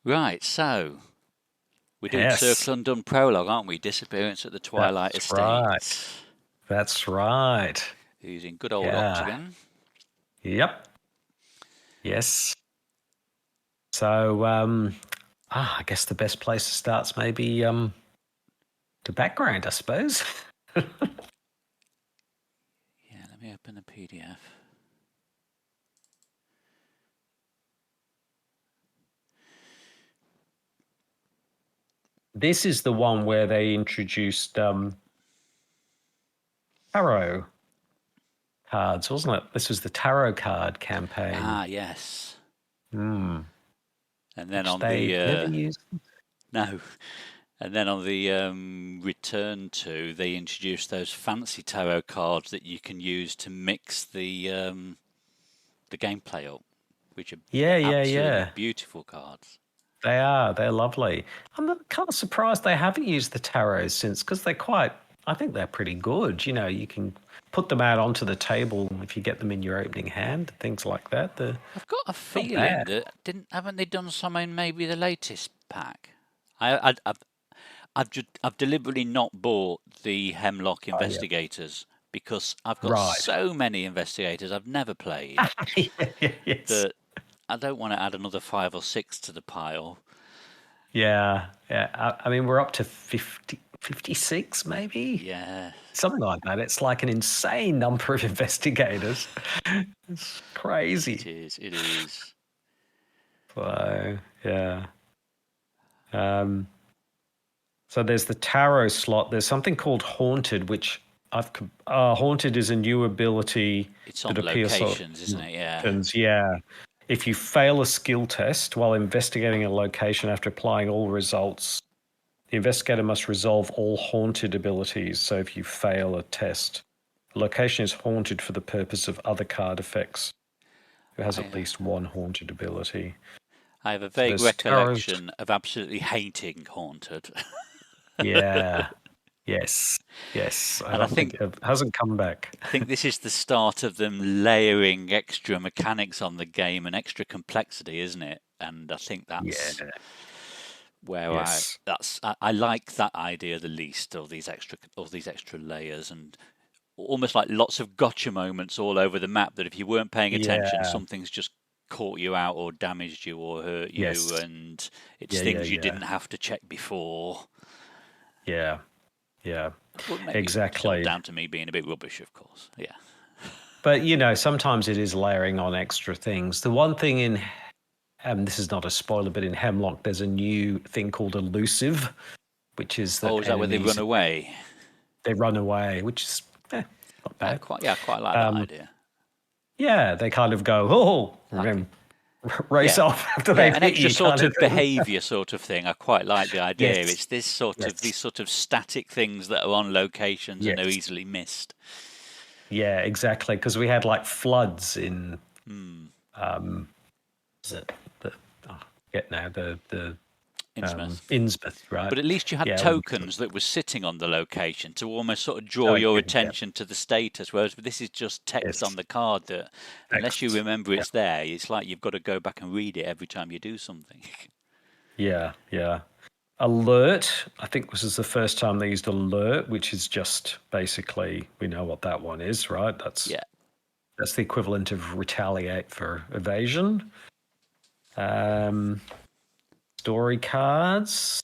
Right, so we're doing Yes, Circle Undone prologue, aren't we? Disappearance at the Twilight that's right. Estate. That's right. Using good old Yeah. Octagon. Yep. Yes. So, I guess the best place to start's maybe the background, I suppose. Yeah, let me open the PDF. This is the one where they introduced tarot cards, wasn't it? This was the tarot card campaign. Ah, yes. Hmm. And then Which on they never the used. no, and then on the return to, they introduced those fancy tarot cards that you can use to mix the gameplay up, which are Yeah, yeah, absolutely yeah. beautiful cards. They are. They're lovely. I'm kind of surprised they haven't used the tarots since, because they're quite. I think they're pretty good. You know, you can put them out onto the table if you get them in your opening hand, things like that. They're I've got a not feeling bad. that haven't they done some in maybe the latest pack? I've deliberately not bought the Hemlock Oh yeah. Investigators because I've got Right. so many investigators I've never played Yes. that I don't want to add another 5 or 6 to the pile. Yeah. Yeah. I mean, we're up to 50, 56 maybe? Yeah, Something like that. It's like an insane number of investigators. It's it crazy. is. It is. So, yeah. Um, so there's the tarot slot. There's something called Haunted, which Haunted is a new ability It's that on appears on locations, isn't it? Yeah. locations. Yeah. If you fail a skill test while investigating a location after applying all results, the investigator must resolve all haunted abilities. So if you fail a test, the location is haunted for the purpose of other card effects. Who has at I least one haunted ability? I have a So vague there's tarots. recollection of absolutely hating Haunted. Yeah. Yes. Yes. I And I don't think think it hasn't come back. I think this is the start of them layering extra mechanics on the game and extra complexity, isn't it? And I think Yeah. that's where Yes. I like that idea the least, of these extra layers, and almost like lots of gotcha moments all over the map, that if you weren't paying attention, Yeah. something's just caught you out or damaged you or hurt you, Yes. and it's Yeah. Yeah. things you Yeah. didn't have to check before. Yeah. Yeah. But maybe still Exactly. down to me being a bit rubbish, of course. Yeah. But sometimes it is layering on extra things. The one thing in this is not a spoiler, but in Hemlock, there's a new thing called elusive, which is Oh, that is that where they run enemies away? they run away, which is not bad. I quite like that Um, idea. yeah, they kind of go, oh, and Like, then race yeah, off after yeah, they've an hit extra you, sort kind of of thing. behaviour sort of thing. I quite like the idea. Yes, It's yes, these sort of static things that are on locations and are yes, easily missed. yeah, exactly. Because we had like floods in Hmm. is it the get now the Innsmouth. Innsmouth, right? But at least you had Yeah, tokens that were sitting on the location to almost sort of draw oh, your yeah, yeah, attention to the status, whereas this is just text on yes, the card that, unless you text, remember yeah, it's there, it's like you've got to go back and read it every time you do something. yeah, yeah. Alert, I think this is the first time they used alert, which is just basically we know what that one is, right? Yeah. That's the equivalent of retaliate for evasion. Um, story cards.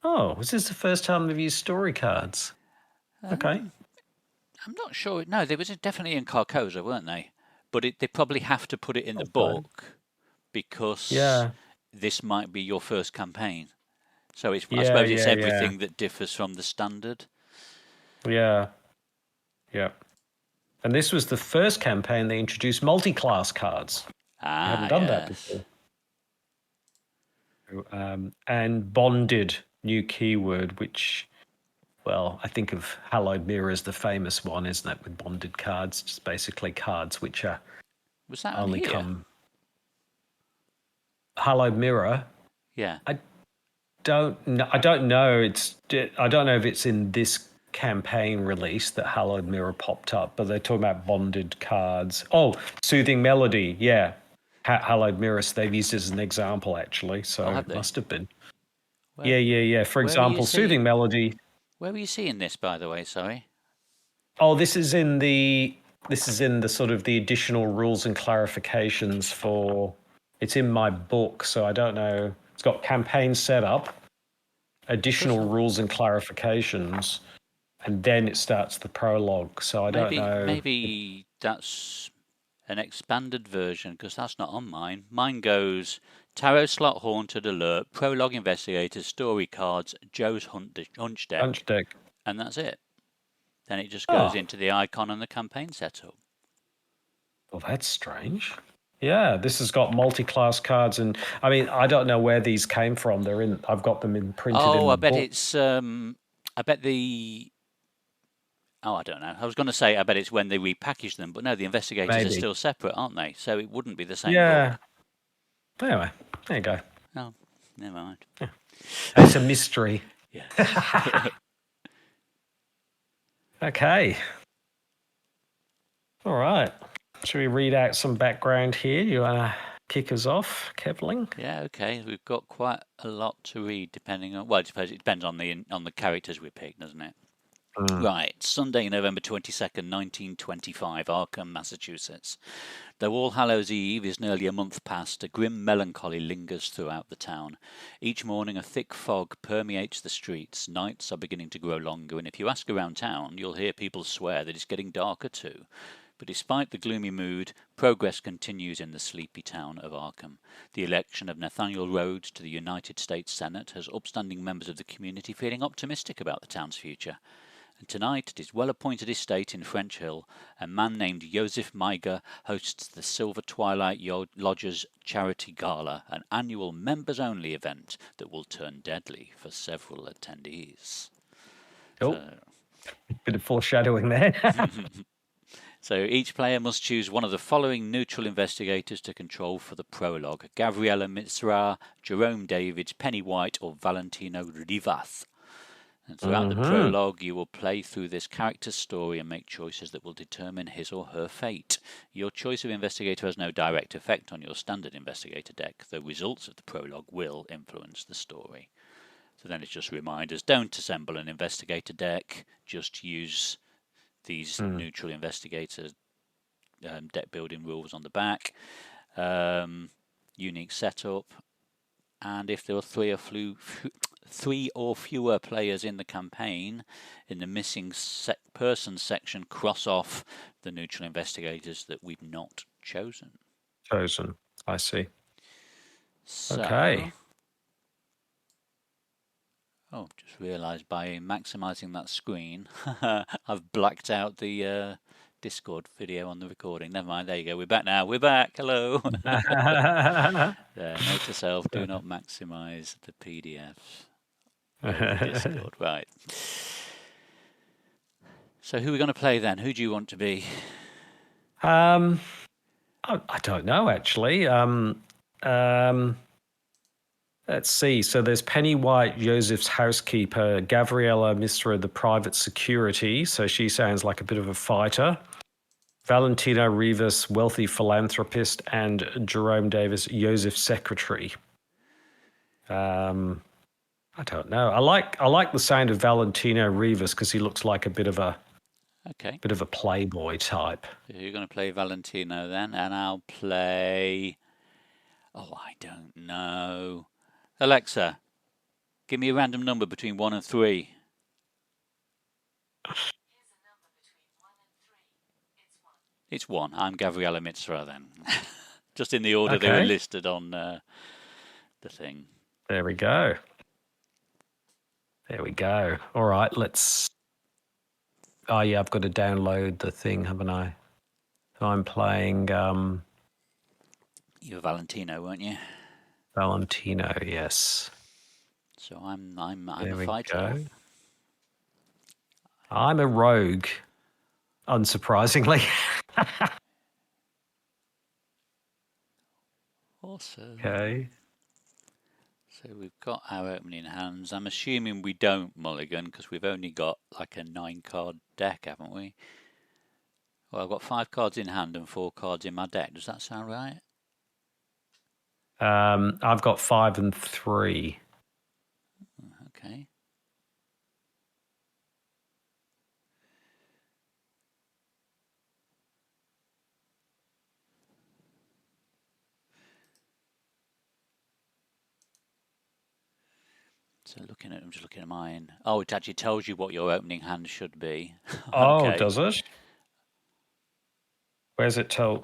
Oh, was this the first time they've used story cards? Okay. Um, I'm not sure. No, they was definitely in Carcosa, weren't they? But they probably have to put it in the Okay. book because Yeah. this might be your first campaign. So I Yeah, suppose it's yeah, yeah. everything that differs from the standard. Yeah. Yeah. And this was the first campaign they introduced multi-class cards. We Ah, haven't done that yes. before. And bonded, new keyword, which, well, I think of Hallowed Mirror as the famous one, isn't it? With bonded cards, just basically cards which are Was that on only here? come. Hallowed Mirror. Yeah. I don't know. I don't know. I don't know if it's in this campaign release that Hallowed Mirror popped up, but they're talking about bonded cards. Oh, Soothing Melody. Yeah. Hallowed Mirrors they've used as an example, actually. So have it they? must have been. Where, Yeah. For where were you example, Soothing Melody. Where were you seeing this, by the way? Sorry. Oh, this is in the sort of the additional rules and clarifications for. It's in my book, so I don't know. It's got campaign setup, additional rules and clarifications, and then it starts the prologue. So I don't know. Maybe that's an expanded version, because that's not on mine. Mine goes Tarot Slot Haunted Alert, Prologue Investigators, Story Cards, Joe's Hunch Deck, and that's it. Then it just goes into the icon and the campaign setup. Well, that's strange. Yeah, this has got multi-class cards, and I mean, I don't know where these came from. They're in. I've got them printed in the I bet book. it's. I bet the. Oh, I don't know. I was going to say I bet it's when they repackaged them, but no, the investigators are still separate, aren't they? So it wouldn't be the same book. Anyway, there you go. Oh, never mind. Yeah. It's a mystery. Yes. Okay. All right. Should we read out some background here? You want to kick us off, Kevling? Yeah, okay. We've got quite a lot to read, depending on. Well, I suppose it depends on the characters we pick, doesn't it? Right, Sunday, November 22nd, 1925, Arkham, Massachusetts. Though All Hallows Eve is nearly a month past, a grim melancholy lingers throughout the town. Each morning a thick fog permeates the streets, nights are beginning to grow longer, and if you ask around town, you'll hear people swear that it's getting darker too. But despite the gloomy mood, progress continues in the sleepy town of Arkham. The election of Nathaniel Rhodes to the United States Senate has upstanding members of the community feeling optimistic about the town's future. And tonight, at his well-appointed estate in French Hill, a man named Joseph Meiger hosts the Silver Twilight Lodge's Charity Gala, an annual members-only event that will turn deadly for several attendees. Bit of foreshadowing there. So each player must choose one of the following neutral investigators to control for the prologue: Gabriella Mizrahi, Jerome Davids, Penny White, or Valentino Rivas. And throughout the prologue, you will play through this character's story and make choices that will determine his or her fate. Your choice of investigator has no direct effect on your standard investigator deck. The results of the prologue will influence the story. So then it's just reminders. Don't assemble an investigator deck. Just use these neutral investigator deck building rules on the back. Unique setup. And if there are three or fewer players in the campaign, in the missing persons section, cross off the neutral investigators that we've not chosen. I see. So, okay. Oh, just realised by maximising that screen, I've blacked out the Discord video on the recording. Never mind, there you go. We're back now. We're back. Hello. There, note to self, do not maximise the PDFs. Discord, right. So who are we going to play then? Who do you want to be? I don't know, actually. Let's see. So there's Penny White, Joseph's housekeeper, Gabriella Mizrahi, the private security. So she sounds like a bit of a fighter. Valentino Rivas, wealthy philanthropist, and Jerome Davis, Joseph's secretary. I don't know. I like the sound of Valentino Rivas because he looks like a bit of a playboy type. So you're going to play Valentino then, and I'll play. Oh, I don't know. Alexa, give me a random number between 1 and 3. Here's a number between 1 and 3. It's 1. I'm Gabriella Mizrahi then. Just in the order they were listed on the thing. There we go. All right, let's. Oh yeah, I've got to download the thing, haven't I? So I'm playing. You were Valentino, weren't you? Valentino, yes. So I'm a fighter. Go. I'm a rogue, unsurprisingly. Awesome. Okay. So we've got our opening hands. I'm assuming we don't mulligan because we've only got like a 9-card deck, haven't we? Well, I've got 5 cards in hand and 4 cards in my deck. Does that sound right? I've got 5 and 3. Okay. So I'm just looking at mine. Oh, it actually tells you what your opening hand should be. Oh, Okay. does it? Where's it say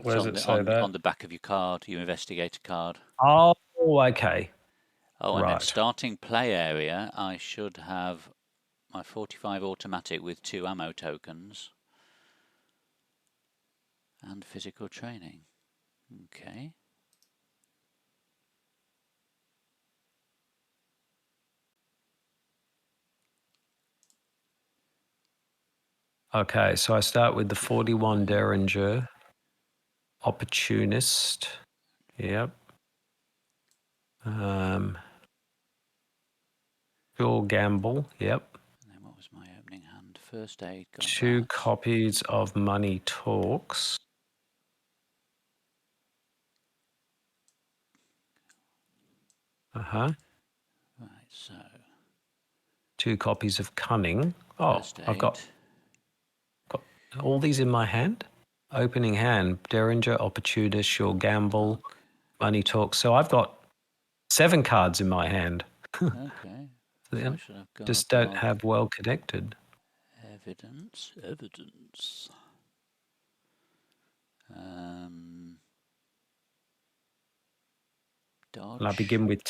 that? On the back of your card, your investigator card. Oh, okay. Oh, and then Right. starting play area, I should have my 45 automatic with 2 ammo tokens and physical training. Okay. Okay, so I start with the 41 Derringer, Opportunist. Yep. Pure Gamble. Yep. And then what was my opening hand? First aid. Got 2 that. copies of Money Talks. Right. So. 2 copies of Cunning. Oh, First aid. I've got all these in my hand. Opening hand, Derringer, Opportunist, Sure Gamble, Money Talk. So I've got 7 cards in my hand. Okay. So should have got just don't have well connected. Evidence. Dodge. And I begin with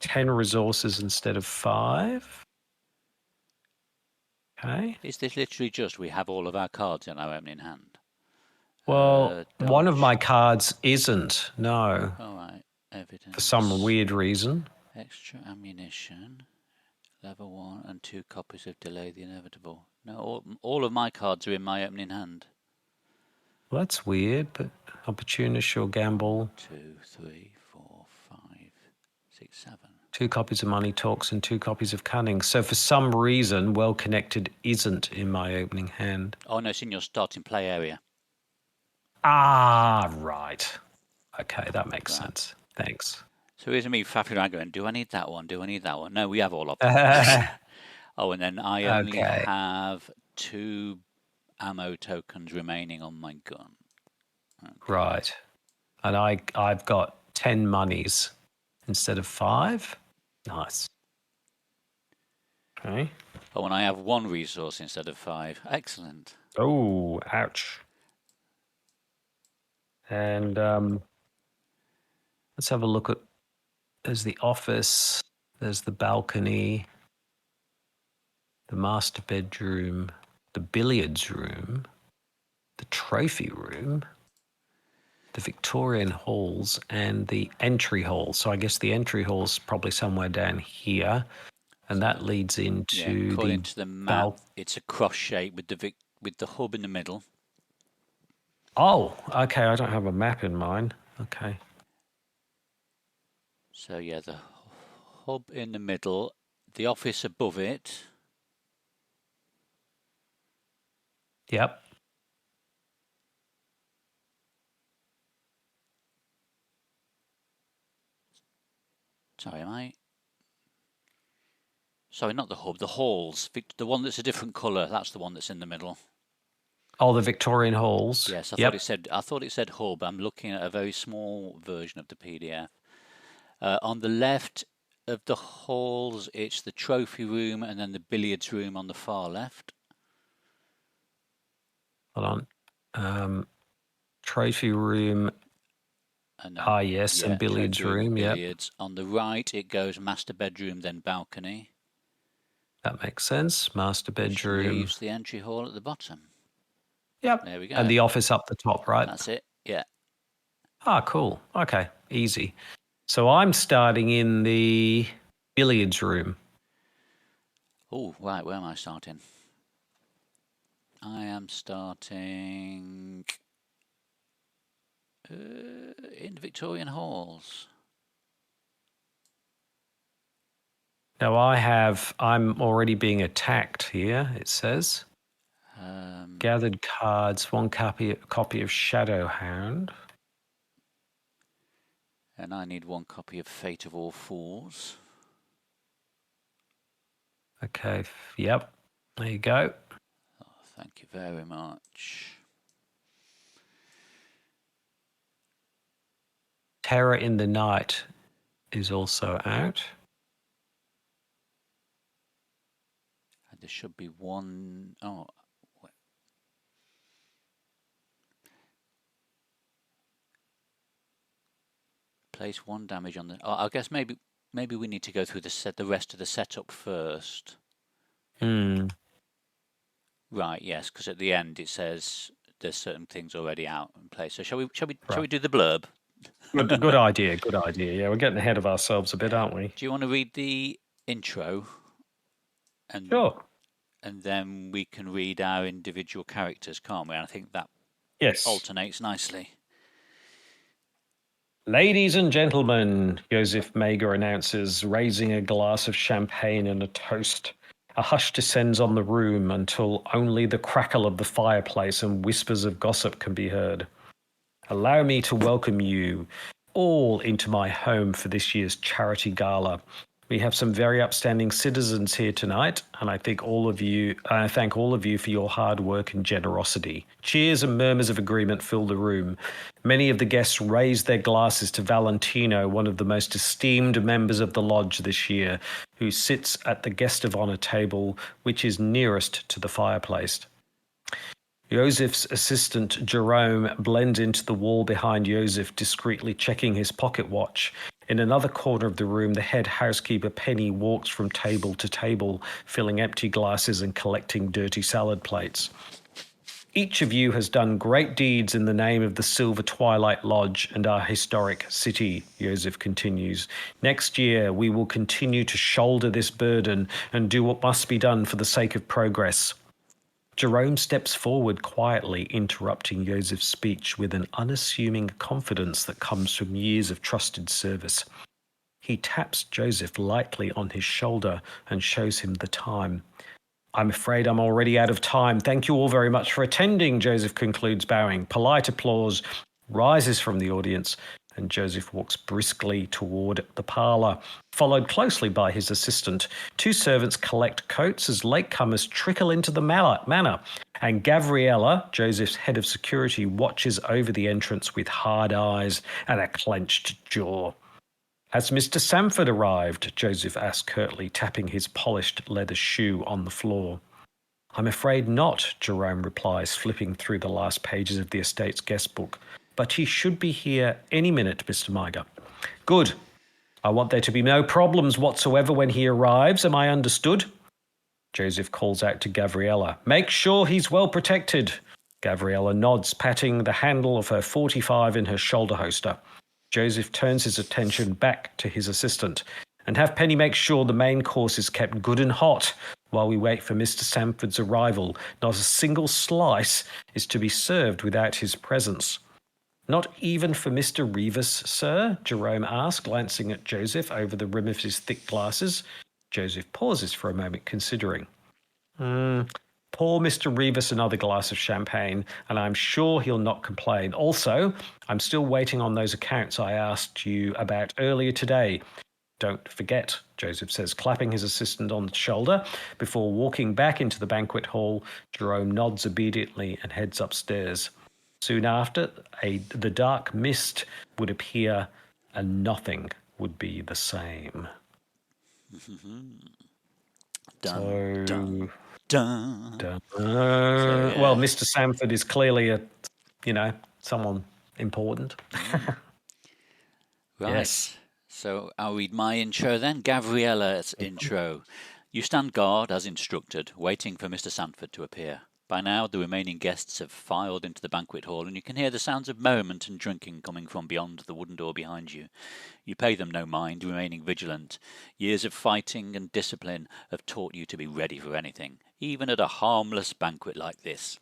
10 resources instead of 5. Okay. Is this literally just we have all of our cards in our opening hand? Well, one of my cards isn't. No. All right. Evidence. For some weird reason. Extra ammunition. Level 1 and 2 copies of Delay the Inevitable. No, all of my cards are in my opening hand. Well, that's weird, but Opportunist or Gamble. 2, 3, 4, 5, 6, 7. 2 copies of Money Talks and 2 copies of Cunning. So for some reason, Well Connected isn't in my opening hand. Oh, no, it's in your starting play area. Ah, right. Okay, that makes sense. Thanks. So here's me faffing around going, do I need that one? Do I need that one? No, we have all of them. Oh, and then I only have 2 ammo tokens remaining on my gun. Okay. Right. And I've got 10 monies instead of 5. Nice. Okay. Oh, and I have 1 resource instead of 5. Excellent. Oh, ouch. And let's have a look at, there's the office, there's the balcony, the master bedroom, the billiards room, the trophy room, the Victorian halls, and the entry hall. So I guess the entry hall is probably somewhere down here, and that leads into according to the map, it's a cross shape with the hub in the middle. Oh, okay. I don't have a map in mind. Okay. So yeah, the hub in the middle, the office above it. Yep. Sorry, Sorry, not the hub, the halls. The one that's a different colour, that's the one that's in the middle. Oh, the Victorian halls. Yes, I thought it said hub. I'm looking at a very small version of the PDF. On the left of the halls, it's the trophy room and then the billiards room on the far left. Hold on. Trophy room. And then, yes, and billiards room. Billiards. On the right, it goes master bedroom, then balcony. That makes sense. Master bedroom. Which leaves the entry hall at the bottom. Yep. There we go. And the office up the top, right? That's it. Yeah. Ah, cool. Okay, easy. So I'm starting in the billiards room. Oh, right. Where am I starting? I am starting in Victorian halls. Now I'm already being attacked here, it says. Gathered cards, 1 copy of Shadowhound. And I need 1 copy of Fate of All Fools. Okay, yep. There you go. Oh, thank you very much. Terror in the Night is also out. And there should be one... Oh, place 1 damage on the... Oh, I guess maybe we need to go through the rest of the setup first. Right, yes, because at the end it says there's certain things already out in place. So shall we do the blurb? Good idea. Good idea. Yeah, we're getting ahead of ourselves a bit, aren't we? Do you want to read the intro? Sure. And then we can read our individual characters, can't we? And I think that alternates nicely. Ladies and gentlemen, Joseph Mager announces, raising a glass of champagne and a toast. A hush descends on the room until only the crackle of the fireplace and whispers of gossip can be heard. Allow me to welcome you all into my home for this year's charity gala. We have some very upstanding citizens here tonight, and I thank all of you for your hard work and generosity. Cheers and murmurs of agreement fill the room. Many of the guests raise their glasses to Valentino, one of the most esteemed members of the lodge this year, who sits at the guest of honor table, which is nearest to the fireplace. Joseph's assistant, Jerome, blends into the wall behind Joseph, discreetly checking his pocket watch. In another corner of the room, the head housekeeper, Penny, walks from table to table, filling empty glasses and collecting dirty salad plates. Each of you has done great deeds in the name of the Silver Twilight Lodge and our historic city, Joseph continues. Next year, we will continue to shoulder this burden and do what must be done for the sake of progress. Jerome steps forward quietly, interrupting Joseph's speech with an unassuming confidence that comes from years of trusted service. He taps Joseph lightly on his shoulder and shows him the time. I'm afraid I'm already out of time. Thank you all very much for attending, Joseph concludes, bowing. Polite applause rises from the audience, and Joseph walks briskly toward the parlour, followed closely by his assistant. 2 servants collect coats as latecomers trickle into the manor, and Gabriella, Joseph's head of security, watches over the entrance with hard eyes and a clenched jaw. Has Mr. Sanford arrived? Joseph asked curtly, tapping his polished leather shoe on the floor. I'm afraid not, Jerome replies, flipping through the last pages of the estate's guest book. But he should be here any minute, Mr. Miger. Good. I want there to be no problems whatsoever when he arrives. Am I understood? Joseph calls out to Gabriella. Make sure he's well protected. Gabriella nods, patting the handle of her .45 in her shoulder holster. Joseph turns his attention back to his assistant. And have Penny make sure the main course is kept good and hot while we wait for Mr. Sanford's arrival. Not a single slice is to be served without his presence. Not even for Mr. Rivas, sir? Jerome asked, glancing at Joseph over the rim of his thick glasses. Joseph pauses for a moment, considering. Pour Mr. Rivas another glass of champagne, and I'm sure he'll not complain. Also, I'm still waiting on those accounts I asked you about earlier today. Don't forget, Joseph says, clapping his assistant on the shoulder. Before walking back into the banquet hall, Jerome nods obediently and heads upstairs. Soon after, the dark mist would appear and nothing would be the same. Dun, dun, dun. Well, Mr. Sanford is clearly someone important. Right. Yes. So I'll read my intro then. Gabriella's intro. You stand guard as instructed, waiting for Mr. Sanford to appear. By now, the remaining guests have filed into the banquet hall, and you can hear the sounds of merriment and drinking coming from beyond the wooden door behind you. You pay them no mind, remaining vigilant. Years of fighting and discipline have taught you to be ready for anything, even at a harmless banquet like this.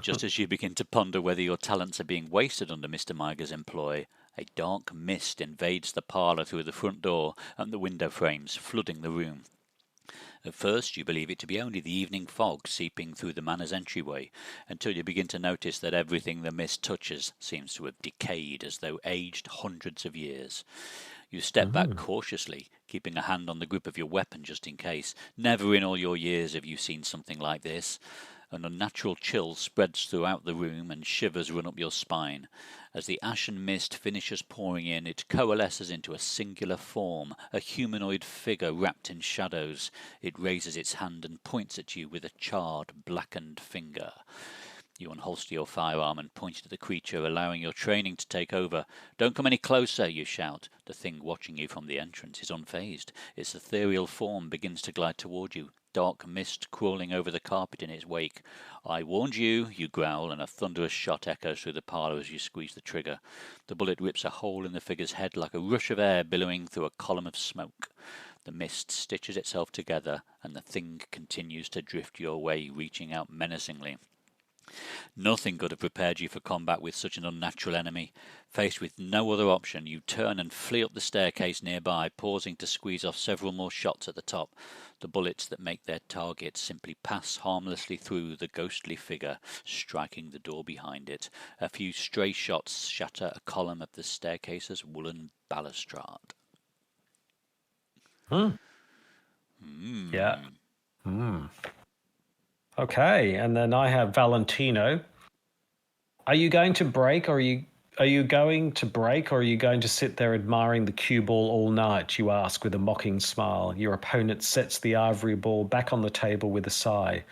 Just as you begin to ponder whether your talents are being wasted under Mr. Miger's employ, a dark mist invades the parlour through the front door and the window frames, flooding the room. At first you believe it to be only the evening fog seeping through the manor's entryway, until you begin to notice that everything the mist touches seems to have decayed as though aged hundreds of years. You step back cautiously, keeping a hand on the grip of your weapon just in case. Never in all your years have you seen something like this. An unnatural chill spreads throughout the room and shivers run up your spine. As the ashen mist finishes pouring in, it coalesces into a singular form, a humanoid figure wrapped in shadows. It raises its hand and points at you with a charred, blackened finger. You unholster your firearm and point it at the creature, allowing your training to take over. "Don't come any closer," you shout. The thing watching you from the entrance is unfazed. Its ethereal form begins to glide toward you, dark mist crawling over the carpet in its wake. "I warned you," you growl, and a thunderous shot echoes through the parlour as you squeeze the trigger. The bullet rips a hole in the figure's head like a rush of air billowing through a column of smoke. The mist stitches itself together, and the thing continues to drift your way, reaching out menacingly. Nothing could have prepared you for combat with such an unnatural enemy. Faced with no other option, you turn and flee up the staircase nearby, pausing to squeeze off several more shots at the top. The bullets that make their target simply pass harmlessly through the ghostly figure, striking the door behind it. A few stray shots shatter a column of the staircase's woolen balustrade. Yeah. Okay, and then I have Valentino. Are you going to break, or are you going to sit there admiring the cue ball all night? You ask with a mocking smile. Your opponent sets the ivory ball back on the table with a sigh.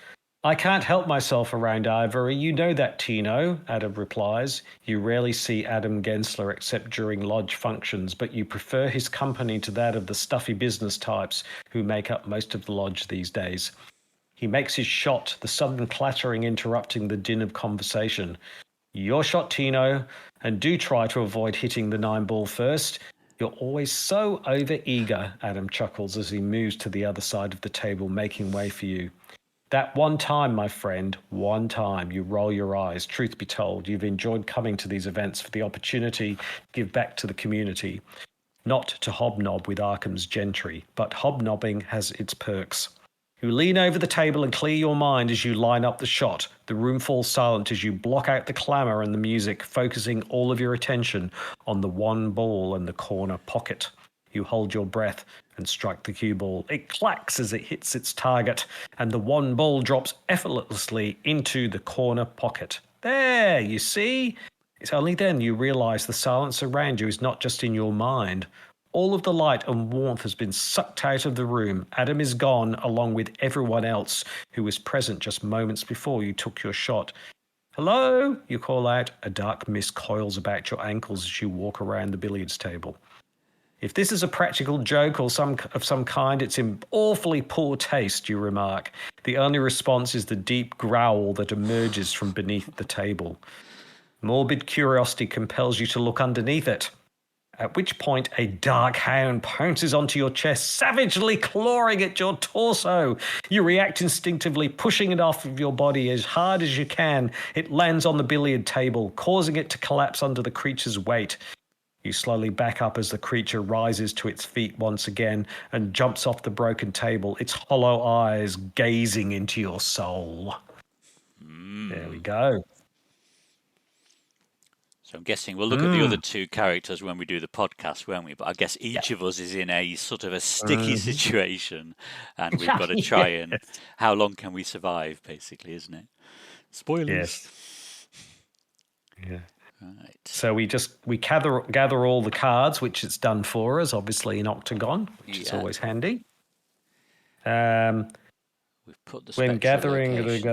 "I can't help myself around ivory. You know that, Tino," Adam replies. You rarely see Adam Gensler except during lodge functions, but you prefer his company to that of the stuffy business types who make up most of the lodge these days. He makes his shot, the sudden clattering interrupting the din of conversation. "Your shot, Tino, and do try to avoid hitting the 9-ball first. You're always so over-eager," Adam chuckles as he moves to the other side of the table, making way for you. "That one time, my friend, one time," you roll your eyes. Truth be told, you've enjoyed coming to these events for the opportunity to give back to the community. Not to hobnob with Arkham's gentry, but hobnobbing has its perks. You lean over the table and clear your mind as you line up the shot. The room falls silent as you block out the clamour and the music, focusing all of your attention on the one ball in the corner pocket. You hold your breath and strike the cue ball. It clacks as it hits its target, and the one ball drops effortlessly into the corner pocket. There, you see? It's only then you realise the silence around you is not just in your mind. All of the light and warmth has been sucked out of the room. Adam is gone, along with everyone else who was present just moments before you took your shot. "Hello," you call out. A dark mist coils about your ankles as you walk around the billiards table. "If this is a practical joke of some kind, it's in awfully poor taste," you remark. The only response is the deep growl that emerges from beneath the table. Morbid curiosity compels you to look underneath it, at which point a dark hound pounces onto your chest, savagely clawing at your torso. You react instinctively, pushing it off of your body as hard as you can. It lands on the billiard table, causing it to collapse under the creature's weight. You slowly back up as the creature rises to its feet once again and jumps off the broken table, its hollow eyes gazing into your soul. There we go. So I'm guessing we'll look at the other two characters when we do the podcast, won't we? But I guess each of us is in a sort of a sticky situation, and we've got to try and how long can we survive, basically, isn't it? Spoilers. Yes. Yeah. Right. So we gather all the cards, which it's done for us, obviously in Octagon, which is always handy. We've put the when gathering it's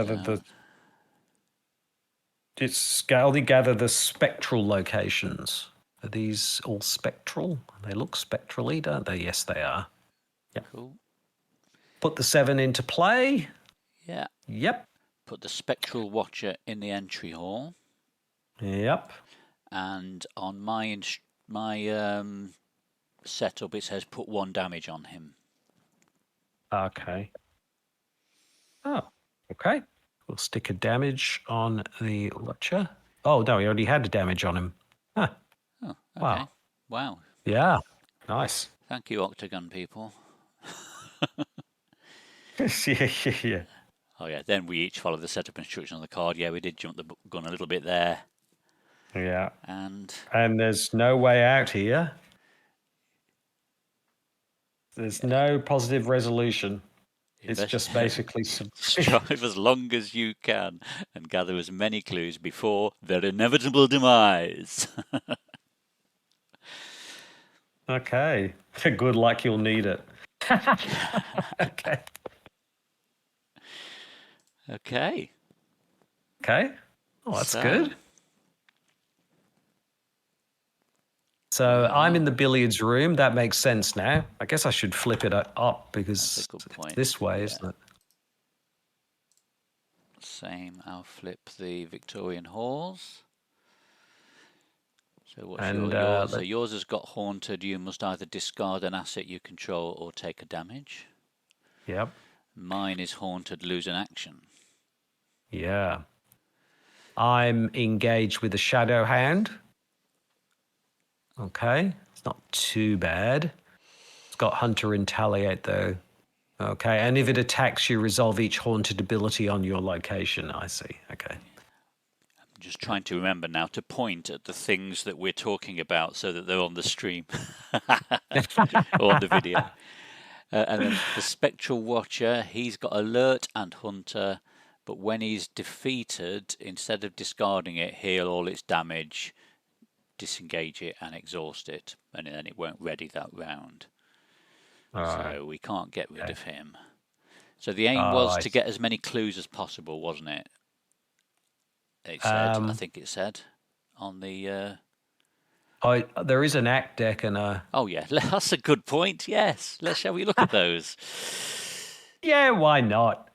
only gather the spectral locations. Are these all spectral? They look spectrally, don't they? Yes, they are. Yeah. Cool. Put the 7 into play. Yeah. Yep. Put the spectral watcher in the entry hall. Yep. And on my setup, it says put 1 damage on him. Okay. Oh, okay. We'll stick a damage on the watcher. Oh, no, he already had a damage on him. Huh. Oh, okay. Wow. Yeah, nice. Thank you, Octagon people. Yeah. Oh yeah, then we each follow the setup instruction on the card. Yeah, we did jump the gun a little bit there. Yeah. And there's no way out here. There's no positive resolution. It's just basically strive as long as you can and gather as many clues before their inevitable demise. Okay. Good luck, you'll need it. Okay. Okay. Okay. Oh, that's So, good. So I'm in the billiards room. That makes sense now. I guess I should flip it up because that's a good point. it's this way, isn't it? Same. I'll flip the Victorian halls. So what's And, yours? So yours has got haunted. You must either discard an asset you control or take a damage. Yep. Mine is haunted, lose an action. Yeah. I'm engaged with a shadow hand. Okay. It's not too bad. It's got Hunter Retaliate though. Okay. And if it attacks you, resolve each haunted ability on your location. I see. Okay. I'm just trying to remember now to point at the things that we're talking about so that they're on the stream or on the video. And then the Spectral Watcher, he's got Alert and Hunter, but when he's defeated, instead of discarding it, heal all its damage, disengage it and exhaust it, and then it won't ready that round. So we can't get rid of him. So the aim was to get as many clues as possible, wasn't it? It said, I think it said on the... there is an act deck and a... Oh, yeah, that's a good point, yes. Shall we look at those? Yeah, why not?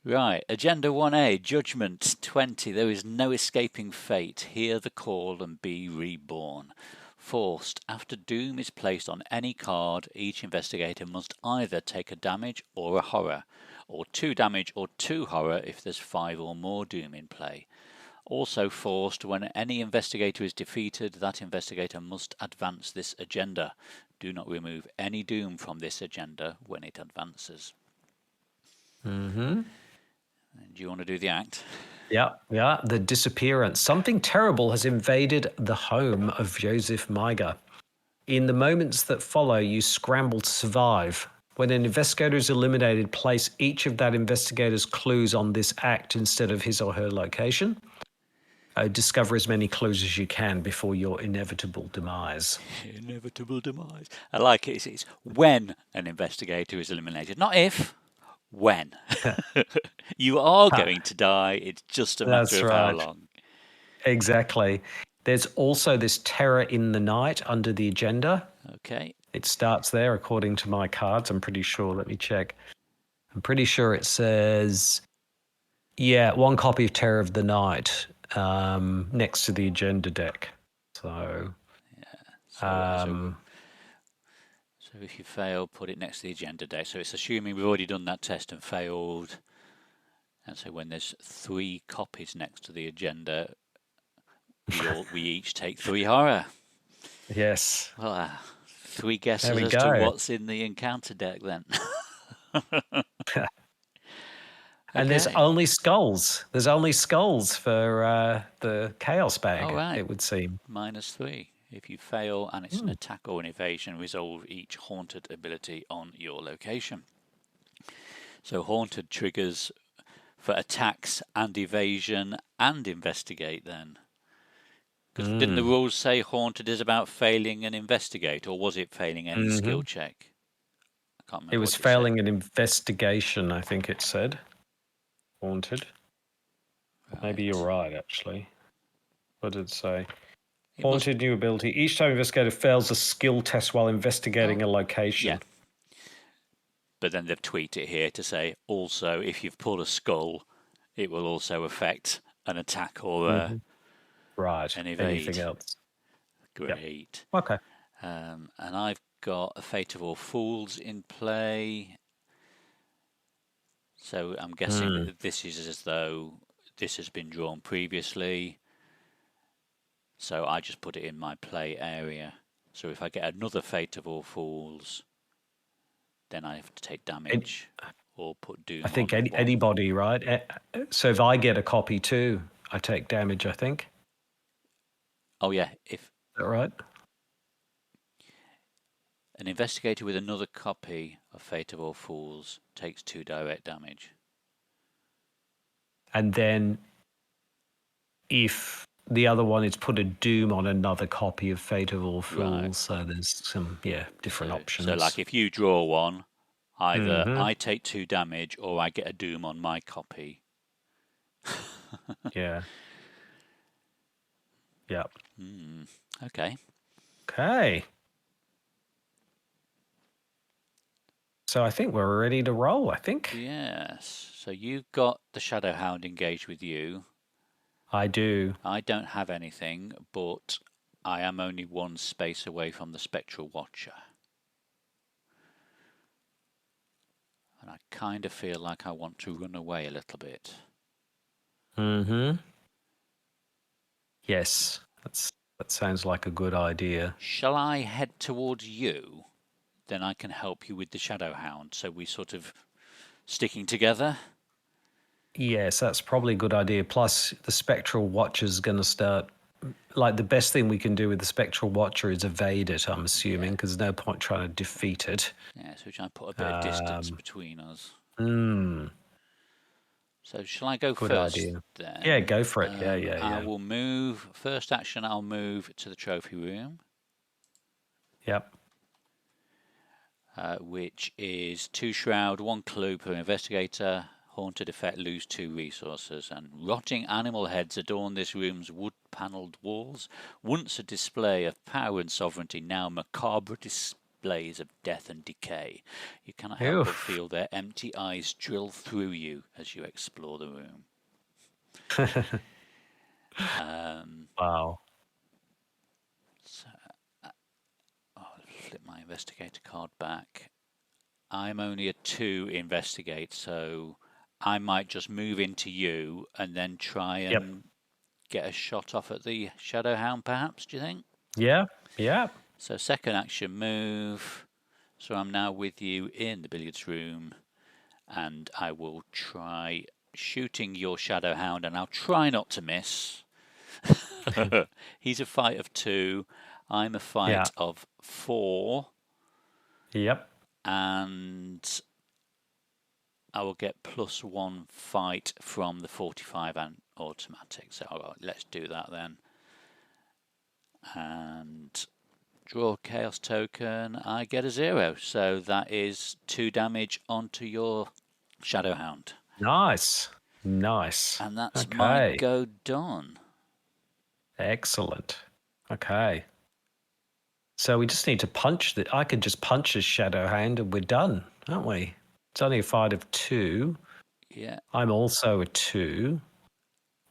Right, Agenda 1A, Judgment 20. There is no escaping fate. Hear the call and be reborn. Forced. After doom is placed on any card, each investigator must either take a damage or a horror, or 2 damage or 2 horror if there's 5 or more doom in play. Also forced, when any investigator is defeated, that investigator must advance this agenda. Do not remove any doom from this agenda when it advances. Mm-hmm. Do you want to do the act? Yeah. The disappearance. Something terrible has invaded the home of Joseph Meiger. In the moments that follow, you scramble to survive. When an investigator is eliminated, place each of that investigator's clues on this act instead of his or her location. Discover as many clues as you can before your inevitable demise. Inevitable demise. I like it. It's when an investigator is eliminated, not if. When. You are going to die. It's just a matter of how long. Exactly. There's also this terror in the night under the agenda. Okay. It starts there according to my cards. I'm pretty sure. Let me check. I'm pretty sure it says, 1 copy of Terror of the Night next to the agenda deck. So, so if you fail, put it next to the agenda deck. So it's assuming we've already done that test and failed. And so when there's 3 copies next to the agenda, we each take 3 horror. Yes. Well, 3 guesses as to what's in the encounter deck then. And there's only skulls. There's only skulls for the Chaos Bag, it would seem. -3. If you fail and it's an attack or an evasion, resolve each haunted ability on your location. So haunted triggers for attacks and evasion and investigate then. Because didn't the rules say haunted is about failing an investigate, or was it failing any skill check? I can't remember. It was failing an investigation, I think it said. Haunted. Right. Maybe you're right, actually. What did it say? Haunted new ability. Each time investigator fails a skill test while investigating a location. Yeah. But then they've tweeted it here to say, also, if you've pulled a skull, it will also affect an attack or an evade. Anything else. Great. Yep. Okay. And I've got a Fate of All Fools in play. So I'm guessing that this is as though this has been drawn previously. So I just put it in my play area. So if I get another Fate of All Fools, then I have to take damage or put doom I think on one. anybody, right? So if I get a copy too, I take damage, I think. Oh, yeah. If Is that right? an investigator with another copy of Fate of All Fools takes 2 direct damage. And then if the other one is put a doom on another copy of Fate of All Fools, Right. so there's some, different options. So, like, if you draw one, either Mhm. I take 2 damage or I get a doom on my copy. Yeah. Yeah. Okay. Okay. So I think we're ready to roll, I think. Yes. So you've got the Shadow Hound engaged with you. I do. I don't have anything, but I am only 1 space away from the Spectral Watcher. And I kind of feel like I want to run away a little bit. Mm-hmm. Yes. That sounds like a good idea. Shall I head towards you? Then I can help you with the Shadow Hound, so we sort of sticking together. Yes, that's probably a good idea. Plus, the Spectral Watcher's going to start. Like, the best thing we can do with the Spectral Watcher is evade it, I'm assuming, because there's no point trying to defeat it. Yeah, so we try and put a bit of distance between us. So shall I go Good first idea. then? Yeah, go for it. I will move. First action, I'll move to the trophy room. Yep. Which is 2 shroud, 1 clue per investigator. Haunted effect, lose 2 resources. And rotting animal heads adorn this room's wood-panelled walls. Once a display of power and sovereignty, now macabre displays of death and decay. You cannot help but feel their empty eyes drill through you as you explore the room. Wow. So, I'll flip my investigator card back. I'm only a 2 investigate, so I might just move into you and then try and get a shot off at the Shadow Hound, perhaps, do you think? Yeah. So second action move. So I'm now with you in the billiards room, and I will try shooting your Shadow Hound, and I'll try not to miss. He's a fight of 2. I'm a fight of 4. Yep. And I will get +1 fight from the 45 and automatic. So let's do that then. And draw a chaos token. I get a 0. So that is 2 damage onto your Shadow Hound. Nice. And that's my go done. Excellent. Okay. So we just need to punch that. I could just punch a Shadow Hound and we're done, aren't we? It's only a fight of 2. Yeah. I'm also a 2,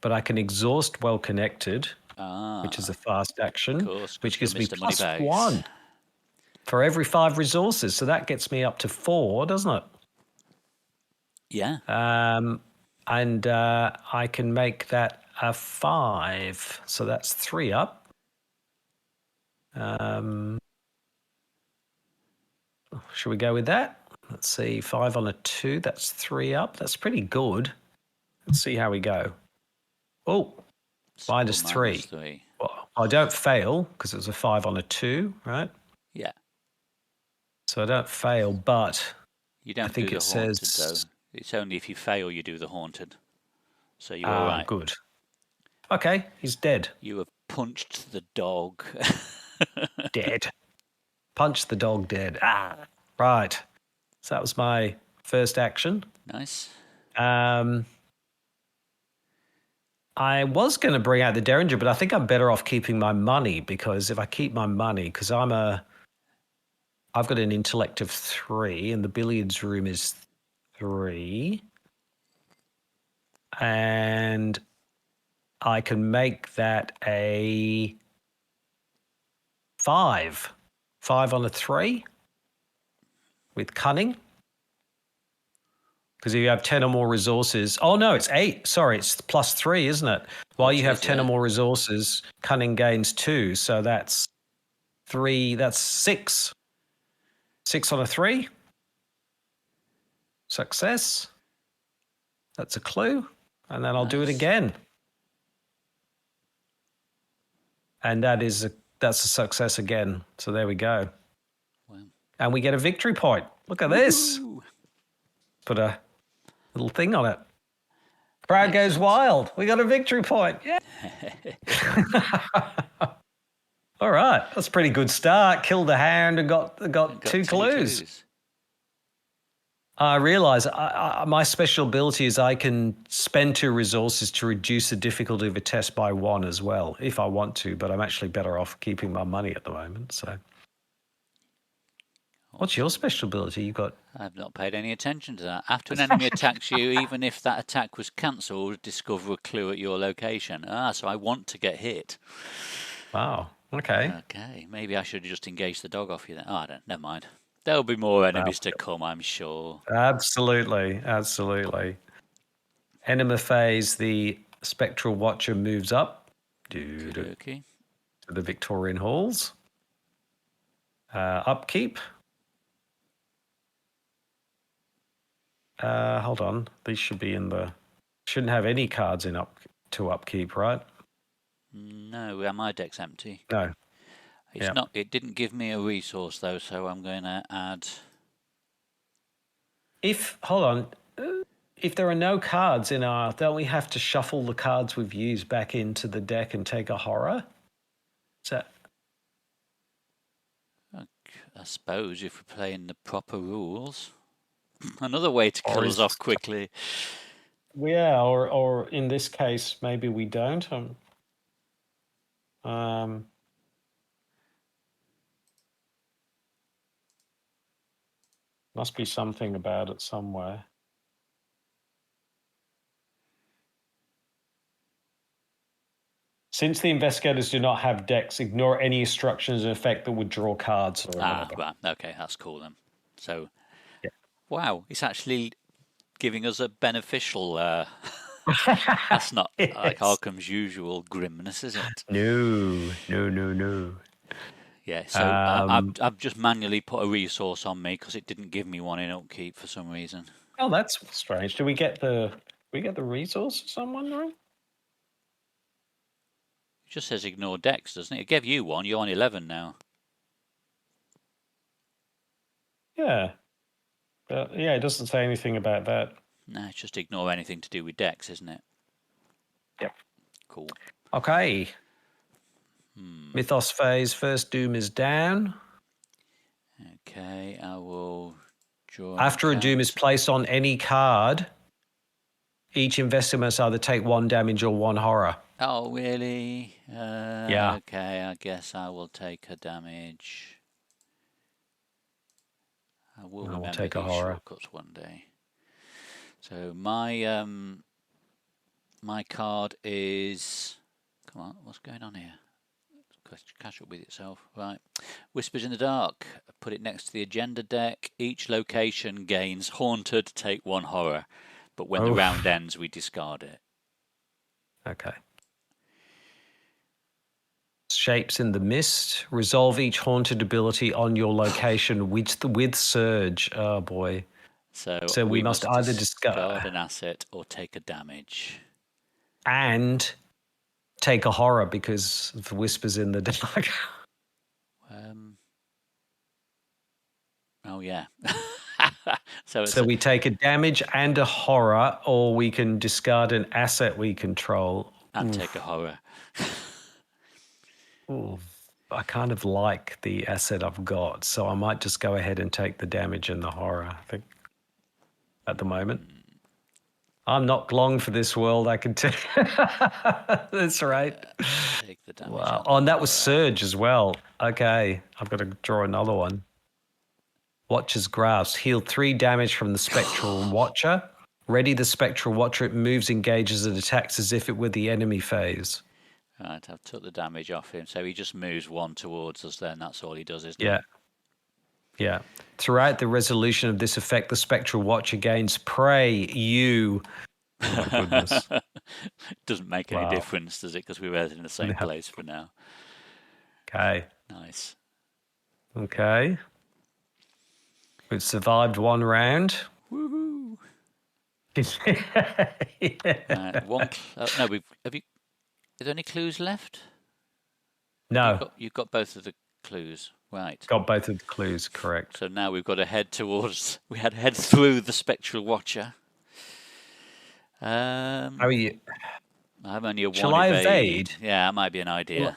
but I can exhaust well connected, which is a fast action, which gives me +1 for every 5 resources. So that gets me up to 4, doesn't it? Yeah. And I can make that a 5. So that's 3 up. Should we go with that? Let's see, 5 on a 2, that's 3 up. That's pretty good. Let's see how we go. Oh, -3. Well, I don't fail because it was a 5 on a 2, right? Yeah. So I don't fail, but you don't do the haunted, though. It's only if you fail you do the haunted. So you're all right. Good. Okay, he's dead. You have punched the dog. Dead. Punched the dog dead. Right. So that was my first action. Nice. I was going to bring out the Derringer, but I think I'm better off keeping my money, because if I keep my money, because I've got an intellect of 3 and the billiards room is 3. And I can make that a 5. 5 on a 3 with cunning. Because if you have 10 or more resources, oh no, it's 8. Sorry, it's +3, isn't it? While you have 10 or more resources, cunning gains 2. So that's 3, that's 6. 6 on a 3. Success. That's a clue. And then I'll do it Nice. again. And that's a success again. So there we go. Wow. And we get a victory point. Look at this. Woo-hoo. Put a little thing on it. Crowd goes Excellent. wild. We got a victory point. Yeah. All right. That's a pretty good start. Killed a hound and got two clues. I realise my special ability is I can spend 2 resources to reduce the difficulty of a test by 1 as well, if I want to, but I'm actually better off keeping my money at the moment. So, what's your special ability? You got? I've not paid any attention to that. After an enemy attacks you, even if that attack was cancelled, discover a clue at your location. So I want to get hit. Wow. Okay. Okay, maybe I should just engage the dog off you then. I don't. Never mind. There'll be more enemies to come, I'm sure. Absolutely. Enema phase, the Spectral Watcher moves up to the Victorian Halls. Upkeep. Hold on. These should be in the... Shouldn't have any cards in upkeep, right? No, my deck's empty. No. It's not. It didn't give me a resource though, so I'm going to add. Hold on. If there are no cards in our, don't we have to shuffle the cards we've used back into the deck and take a horror? Is that? I suppose if we're playing the proper rules, another way to kill us off quickly. Yeah, or in this case, maybe we don't. Must be something about it somewhere. Since the investigators do not have decks, ignore any instructions in effect that would draw cards. Or right. Okay, that's cool then. So, wow, it's actually giving us a beneficial... that's not like Arkham's usual grimness, is it? No. Yeah, so I've just manually put a resource on me because it didn't give me one in upkeep for some reason. Oh, that's strange. Do we get the resource or someone, right? It just says ignore decks, doesn't it? It gave you one. You're on 11 now. Yeah. It doesn't say anything about that. No, it's just ignore anything to do with decks, isn't it? Yep. Cool. Okay. Mythos phase, first doom is down. Okay, I will draw. After a doom is placed on any card, each investor must either take 1 damage or 1 horror. Oh, really? Yeah. Okay, I guess I will take a damage. I will remember take a these horror. shortcuts one day. So my my card is... Come on, what's going on here? Catch up with itself. Right. Whispers in the Dark. Put it next to the agenda deck. Each location gains Haunted, take 1 horror. But when the round ends, we discard it. Okay. Shapes in the Mist. Resolve each haunted ability on your location with Surge. Oh, boy. So we must either discard an asset or take a damage. And take a horror because of the Whispers in the Dark. Oh, yeah. So we take a damage and a horror, or we can discard an asset we control. And take a horror. I kind of like the asset I've got, so I might just go ahead and take the damage and the horror, I think, at the moment. I'm not long for this world, I can tell. That's right. Take the damage. Wow. Oh, and that was Surge as well. Okay, I've got to draw another one. Watcher's Grasp. Heal 3 damage from the Spectral Watcher. Ready the Spectral Watcher. It moves, engages, and attacks as if it were the enemy phase. Right, I've took the damage off him. So he just moves 1 towards us then. That's all he does, isn't it? Yeah. Throughout the resolution of this effect, the Spectral Watcher gains Pray You. Oh, my goodness. Doesn't make any difference, does it? Because we're in the same place for now. Okay. Nice. Okay. We've survived 1 round. Woohoo! Yeah. No, we've have you. Are there any clues left? No, You've got both of the clues, right? got both of the clues correct. So now we've got to head towards. We had to head through the Spectral Watcher. How are you? I'm only a Shall one I evade. evade? Yeah, that might be an idea.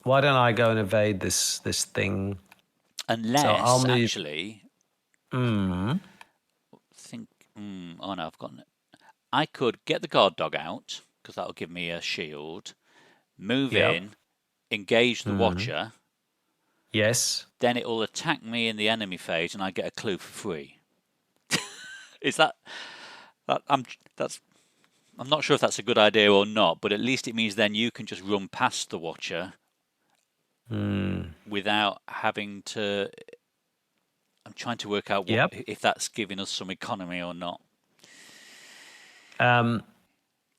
Why don't I go and evade this thing? So I'll Unless, move. actually, Mm, think. Oh no, I've got. I could get the guard dog out because that'll give me a shield. Move yep. in, engage the Mm, Watcher. yes. Then it will attack me in the enemy phase, and I get a clue for free. Is that? That's. I'm not sure if that's a good idea or not, but at least it means then you can just run past the Watcher without having to. I'm trying to work out Yep. if that's giving us some economy or not. Um,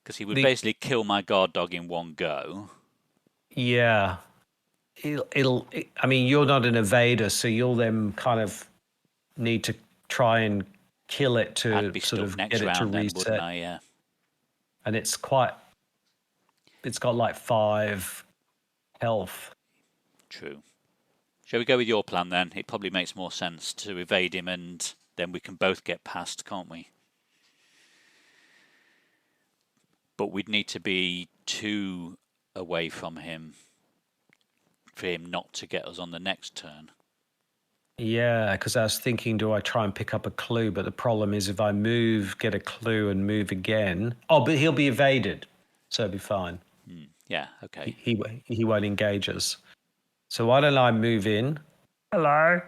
Because he would basically kill my guard dog in one go. yeah. I mean, you're not an evader, so you'll then kind of need to try and kill it I'd to be sort stuck of next get it to round then, wouldn't reset. I? Yeah. And it's got like 5 health. True. Shall we go with your plan then? It probably makes more sense to evade him and then we can both get past, can't we? But we'd need to be 2 away from him for him not to get us on the next turn. Yeah, because I was thinking, do I try and pick up a clue? But the problem is if I move, get a clue and move again. Oh, but he'll be evaded, so it'll be fine. Yeah, okay. He won't engage us. So why don't I move in? Hello.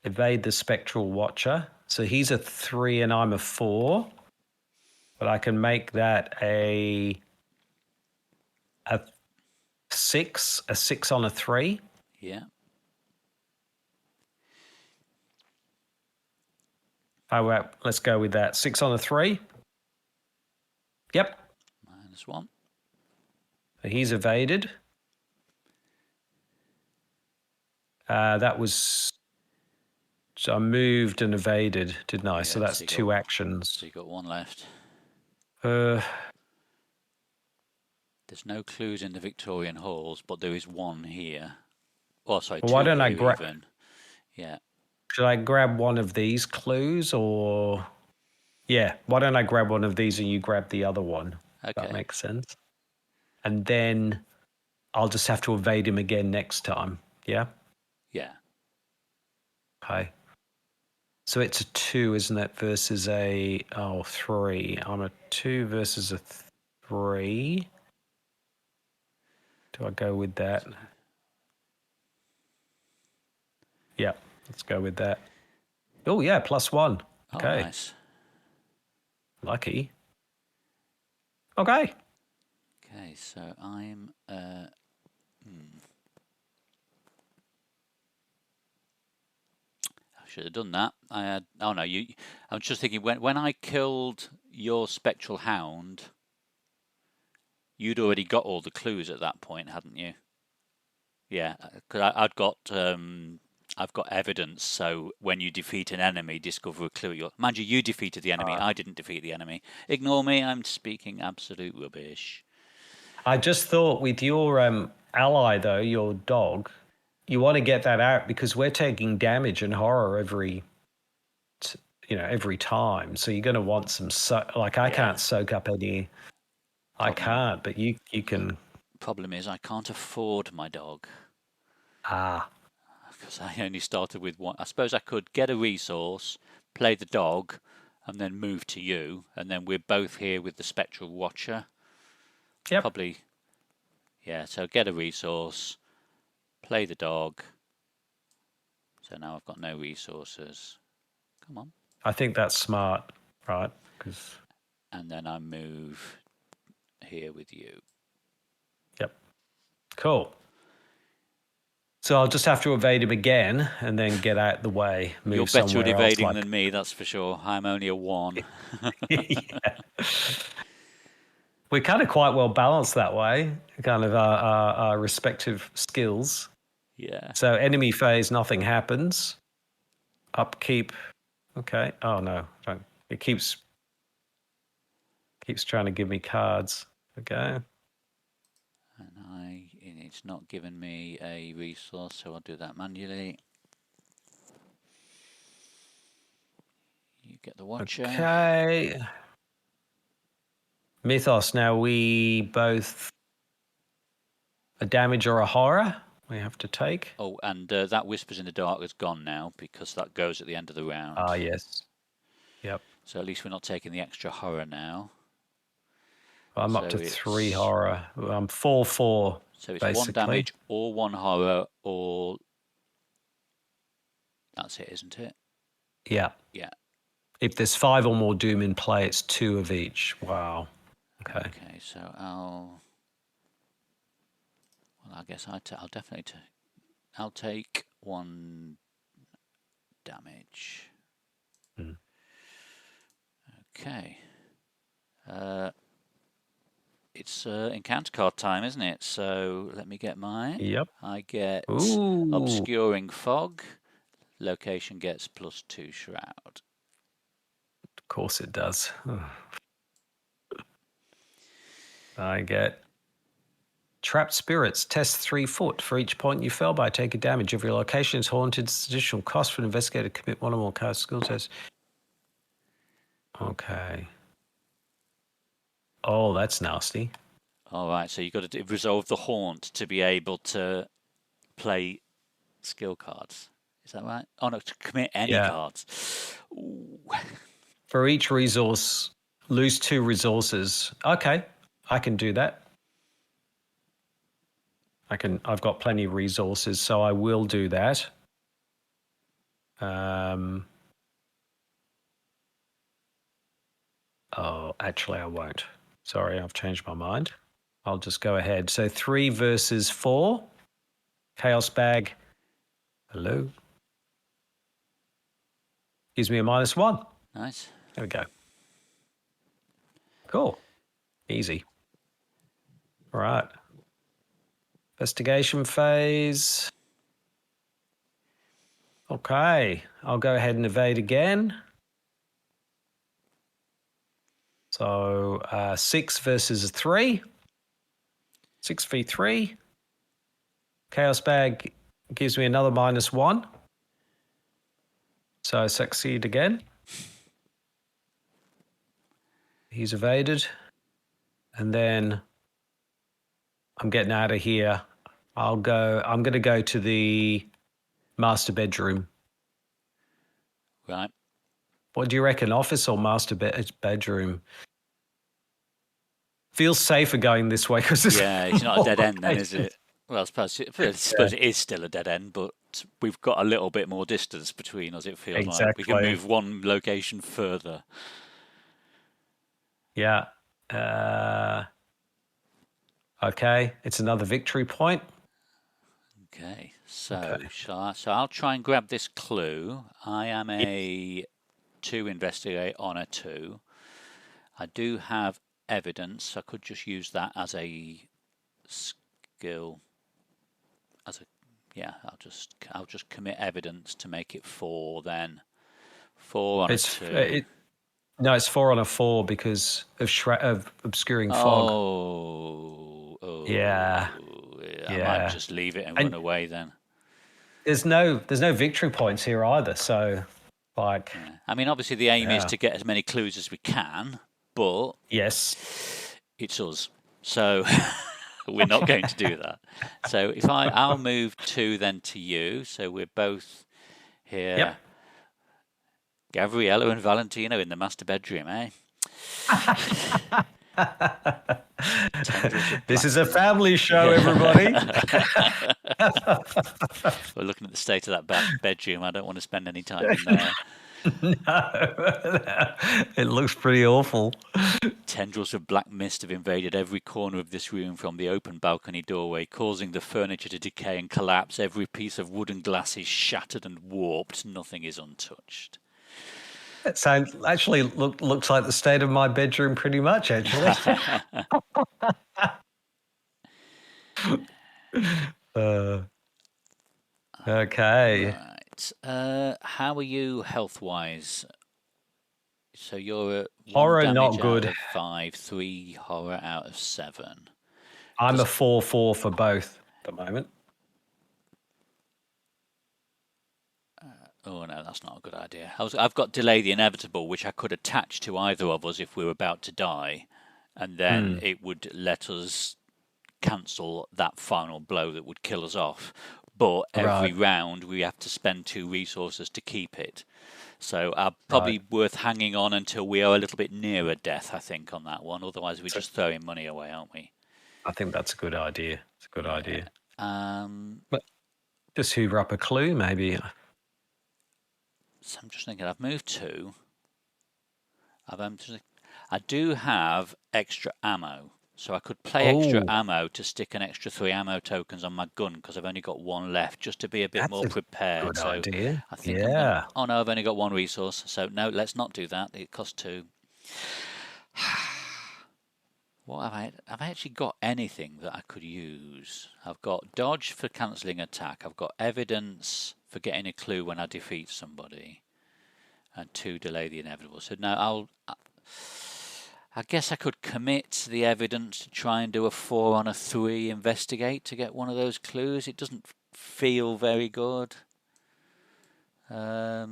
Evade the Spectral Watcher. So he's a 3 and I'm a 4. But I can make that a 6 on a 3. Yeah. Let's go with that. 6 on a 3. Yep. -1. So he's evaded. That was. So I moved and evaded, didn't I? Yeah, so that's 2 actions. So you got 1 left. There's no clues in the Victorian halls, but there is 1 here. Oh, sorry, well, 2 why don't I here even. Yeah. Should I grab one of these clues or? Yeah, why don't I grab one of these and you grab the other one? Okay. That makes sense. And then I'll just have to evade him again next time. Yeah? Yeah. Okay. So it's a 2, isn't it, versus a 3. I'm a 2 versus a 3. Do I go with that? Yeah, let's go with that. Oh, yeah, +1. Okay. Oh, nice. Lucky. Okay. Okay, so I'm I should have done that. I had. Oh no, you. I'm just thinking when I killed your spectral hound, you'd already got all the clues at that point, hadn't you? Yeah, because I've got evidence. So when you defeat an enemy, discover a clue. Mind you, you defeated the enemy. I didn't defeat the enemy. Ignore me. I'm speaking absolute rubbish. I just thought with your ally, though, your dog, you want to get that out because we're taking damage and horror every time. So you're going to want some I can't soak up any. I can't, but you can. Problem is, I can't afford my dog. Because I only started with 1. I suppose I could get a resource, play the dog, and then move to you, and then we're both here with the Spectral Watcher. Yep. Probably. Yeah. So get a resource, play the dog. So now I've got no resources. Come on. I think that's smart, right? And then I move here with you. Yep. Cool. So I'll just have to evade him again and then get out the way. You're better at evading than me, that's for sure. I'm only a 1. Yeah. We're kind of quite well balanced that way, kind of our respective skills. Yeah. So enemy phase, nothing happens. Upkeep. Okay. Oh no, don't. It keeps trying to give me cards. Okay. And it's not giving me a resource, so I'll do that manually. You get the Watcher. Okay. Mythos. Now we both a damage or a horror we have to take. Oh, and that Whispers in the Dark is gone now because that goes at the end of the round. Ah, yes. Yep. So at least we're not taking the extra horror now. I'm up to 3 horror. I'm 4/4. So it's basically 1 damage or 1 horror, or that's it, isn't it? Yeah. Yeah. If there's 5 or more doom in play, it's 2 of each. Wow. Okay. Okay, so Well, I guess I'll definitely I'll take 1 damage. Okay. It's encounter card time, isn't it? So let me get mine. Yep. I get Ooh. Obscuring Fog. Location gets +2 Shroud. Of course it does. I get Trapped Spirits. Test 3 foot. For each point you fell by, take a damage. If your location is haunted, it's additional cost for an investigator to commit 1 or more card skill tests. Okay. Oh, that's nasty. All right, so you've got to resolve the haunt to be able to play skill cards. Is that right? Oh, no, to commit any cards. Ooh. For each resource, lose 2 resources. Okay, I can do that. I've got plenty of resources, so I will do that. Oh, actually, I won't. Sorry, I've changed my mind. I'll just go ahead. So 3 versus 4. Chaos Bag. Hello. Gives me a -1. Nice. There we go. Cool. Easy. All right. Investigation phase. Okay. I'll go ahead and evade again. So 6 versus 3. 6v3. Chaos Bag gives me another -1. So I succeed again. He's evaded. And then I'm getting out of here. I'm going to go to the master bedroom. Right. What do you reckon? Office or master bedroom? Feels safer going this way because it's not a dead end then, is it? Well, I suppose it is still a dead end, but we've got a little bit more distance between us, it feels like. We can move 1 location further. Yeah. Okay, it's another victory point. Okay, so I'll try and grab this clue. I am a 2 investigate on a 2. I do have evidence. I could just use that as a skill. I'll just commit evidence to make it 4 then. 4 on a 2. No, it's 4 on a 4 because of Obscuring Fog. Yeah. I might just leave it and run away then. There's no victory points here either, so like. Yeah. I mean, obviously the aim is to get as many clues as we can, but yes, it's us, so we're not going to do that. So if I'll move 2 then to you, so we're both here. Yep. Gabriella and Valentino in the master bedroom, eh? This is a family show, everybody. We're looking at the state of that bedroom. I don't want to spend any time in there. No, it looks pretty awful. Tendrils of black mist have invaded every corner of this room from the open balcony doorway, causing the furniture to decay and collapse. Every piece of wood and glass is shattered and warped. Nothing is untouched. It looks like the state of my bedroom pretty much, actually. Okay. Right. that. How are you health-wise? So you're at 1 Horror, damage not out good. of 5, 3 horror out of 7. I'm a Does 4/4 for both at the moment. Oh no, that's not a good idea. I've got delay the inevitable, which I could attach to either of us if we were about to die, and then it would let us cancel that final blow that would kill us off. But every Right, round we have to spend 2 resources to keep it. So right. probably worth hanging on until we are a little bit nearer death, I think, on that one. Otherwise, we're So just throwing money away, aren't we? I think that's a good idea. It's a good Yeah. idea. Um, But just hoover up a clue, maybe. so I'm just thinking, I've moved 2. I do have extra ammo, so I could play extra Oh, ammo to stick an extra 3 ammo tokens on my gun because I've only got 1 left, just to be a bit that's more a prepared. good So idea. I think I'm gonna. Yeah. Oh no, I've only got 1 resource, so no, let's not do that. It costs 2. What have I actually got anything that I could use? I've got dodge for cancelling attack. I've got evidence for getting a clue when I defeat somebody, and 2 delay the inevitable. So no, I guess I could commit the evidence to try and do a 4 on a 3 investigate to get one of those clues. It doesn't feel very good. I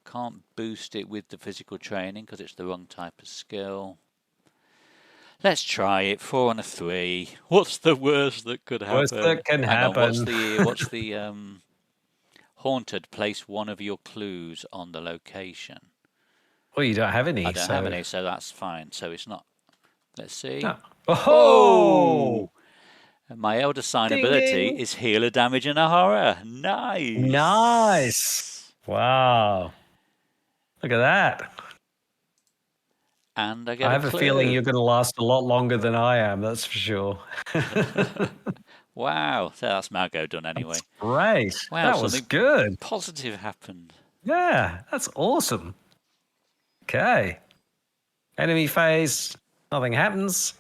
can't boost it with the physical training because it's the wrong type of skill. Let's try it. 4 on a 3. What's the worst that could Worst happen? that can Hang on. What's happen. the haunted? Place one of your clues on the location. Well, you don't have I any, don't have so. any, so that's fine. So it's not. Let's see. No. Oh! Oh! And my elder sign Ding ability ding! is healer damage and a horror. Nice! Nice. Wow. Look at that. And I get I a have a feeling clue. you're going to last a lot longer than I am, that's for sure. Wow. So that's Margot done That's anyway. great. Wow, That was something good. positive happened. Yeah, that's awesome. Okay. Enemy phase, nothing happens.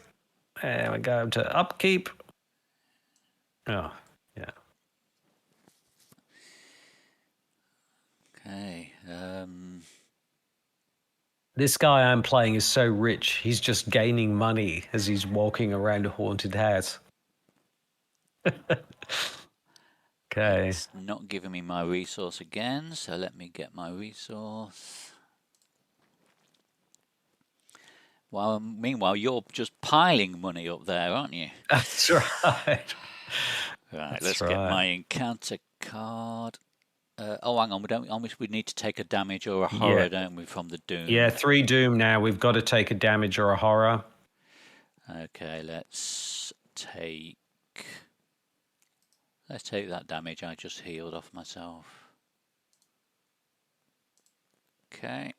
And we go to upkeep. Oh, yeah. Okay. This guy I'm playing is so rich, he's just gaining money as he's walking around a haunted house. Okay. It's not giving me my resource again, so let me get my resource. Well, meanwhile, you're just piling money up there, aren't you? That's right. Right, That's let's right. get my encounter card. Oh, hang on, we need to take a damage or a horror, Yeah. don't we, from the doom? Yeah, 3 doom now. We've got to take a damage or a horror. Okay, let's take that damage I just healed off myself. Okay.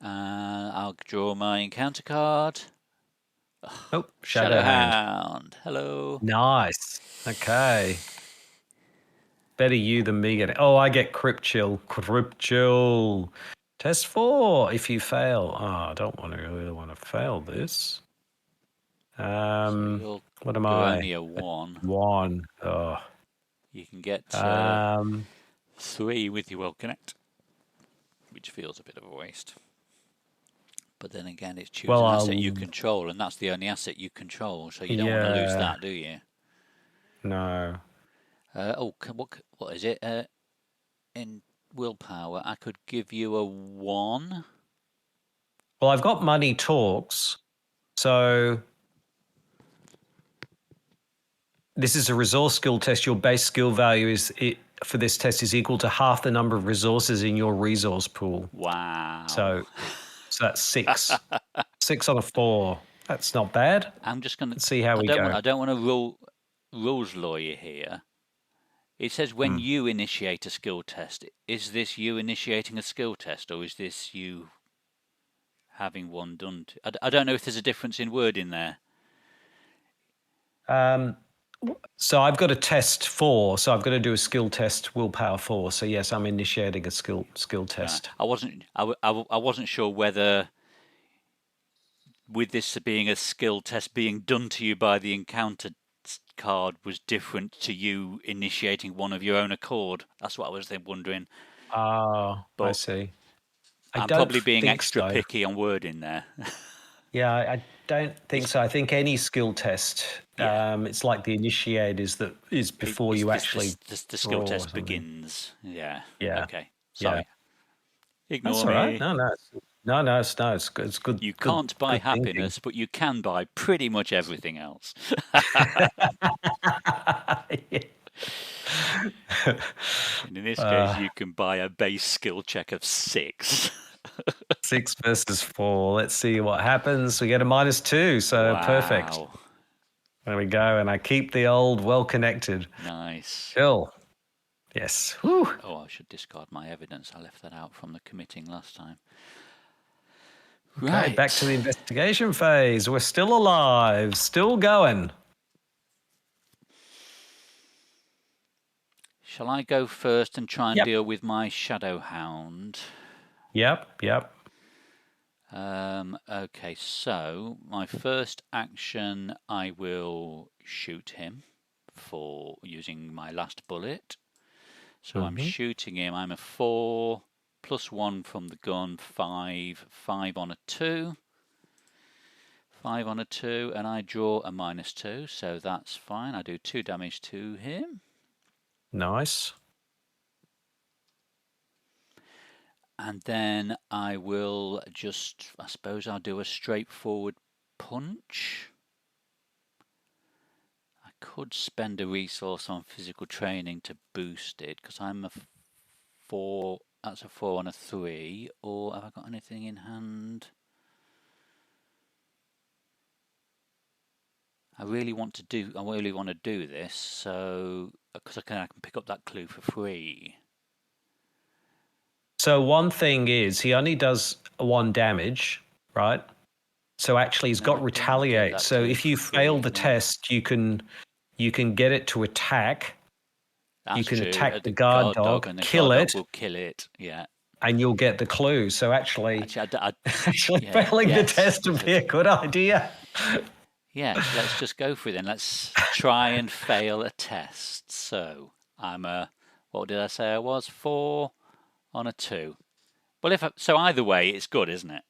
I'll draw my encounter card. Oh, Shadowhound. Shadowhound. Hello. Nice. Okay. Better you than me getting. Oh, I get Crypt Chill. Crypt Chill. Test 4 if you fail. Oh, I don't really want to fail this. So What am you're I? only a 1. 1. Oh. You can get 3 with your Well Connect, which feels a bit of a waste. But then again, it's choose an asset you control, and that's the only asset you control, so you don't want to lose that, do you? No. What is it? In willpower, I could give you a 1. Well, I've got money talks, so this is a resource skill test. Your base skill value for this test is equal to half the number of resources in your resource pool. Wow. So that's 6. 6 on a 4. That's not bad. I'm just going to see how we go. I don't want to rules lawyer here. It says when you initiate a skill test. Is this you initiating a skill test, or is this you having one done? I don't know if there's a difference in word in there. So I've got a test 4, so I've got to do a skill test, willpower 4. So yes, I'm initiating a skill test. Right. I wasn't sure whether, with this being a skill test being done to you by the encounter that card was different to you initiating one of your own accord. That's what I was wondering. Oh, I But see. I I'm don't probably being think extra so. picky on wording there. Yeah, I don't think so. I think any skill test, Yeah. it's like the initiate is before It's you actually the skill draw or test something. begins. Yeah. Yeah, Okay. yeah. Sorry. That's Ignore all right. me. No, it's good. It's good. You Good. can't buy Good thinking. happiness, but you can buy pretty much everything else. And in this case, uh, you can buy a base skill check of 6. 6 versus 4. Let's see what happens. We get a -2, so perfect. Wow. There we go. And I keep the old well connected. Nice. Cool. Yes. Whew. Oh, I should discard my evidence. I left that out from the committing last time. Okay, back Right. to the investigation phase. We're still alive, still going. Shall I go first and try and Yep. deal with my Shadow Hound? Yep. Okay, so my first action, I will shoot him for using my last bullet. So I'm shooting him. I'm a 4 +1 from the gun, 5, 5 on a 2. 5 on a 2, and I draw a -2, so that's fine. I do 2 damage to him. Nice. And then I will just, I suppose I'll do a straightforward punch. I could spend a resource on physical training to boost it, because I'm a 4, that's a 4 on a 3, or have I got anything in hand? I really want to do this, so because I can pick up that clue for free. So one thing is he only does 1 damage, right? So actually he's No, I got don't get retaliate. that So clue if you for fail free, the no. test, you can get it to attack. That's You can true. attack the The guard guard dog, dog, and the kill guard dog it, will kill it. Yeah. and you'll get the clue. So actually, Actually, actually yeah, failing the yes. test would be a good idea. Yeah, let's just go for it then. Let's try and fail a test. So I'm a, what did I say I was? 4 on a 2. Well, so either way, it's good, isn't it?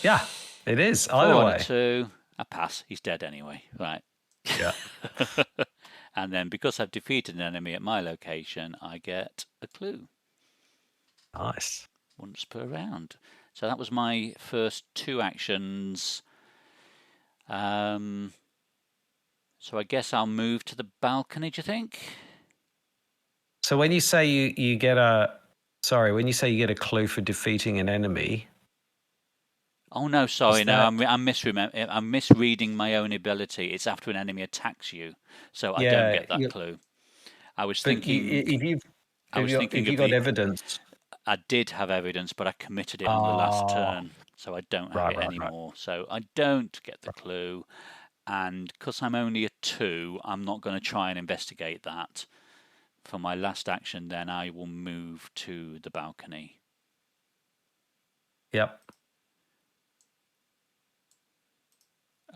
Yeah, it is. 4 Either on a way. 2. I pass. He's dead anyway. Right. Yeah. And then because I've defeated an enemy at my location, I get a clue. Nice. Once per round. So that was my first 2 actions. So I guess I'll move to the balcony, do you think? So when you say you get when you say you get a clue for defeating an enemy. Oh no, sorry, no, I'm misreading my own ability. It's after an enemy attacks you, so I don't get that clue. I was thinking. If you got evidence. I did have evidence, but I committed it on the last turn, so I don't have it anymore. Right. So I don't get the clue, and because I'm only a 2, I'm not going to try and investigate that. For my last action, then I will move to the balcony. Yep.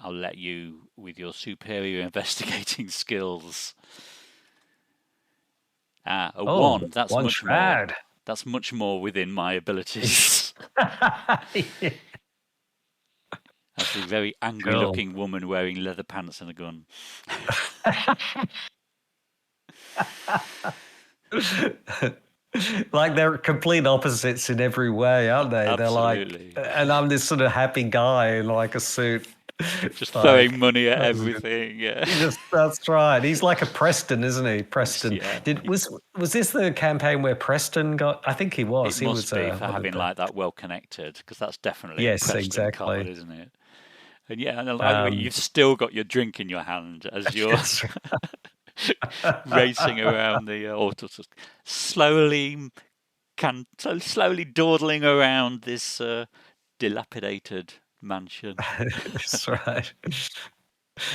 I'll let you, with your superior investigating skills. A 1. That's much more. That's much more within my abilities. That's a very angry-looking woman wearing leather pants and a gun. Like they're complete opposites in every way, aren't they? Absolutely. They're like, and I'm this sort of happy guy in like a suit. Just throwing money at everything, yeah. That's right. He's like a Preston, isn't he? Preston. Yeah. Was this the campaign where Preston got? I think he was. It must be for having like that well connected, because that's definitely a Preston card, isn't it? And yeah, and like you've still got your drink in your hand as you're racing around the slowly dawdling around this dilapidated mansion. That's right.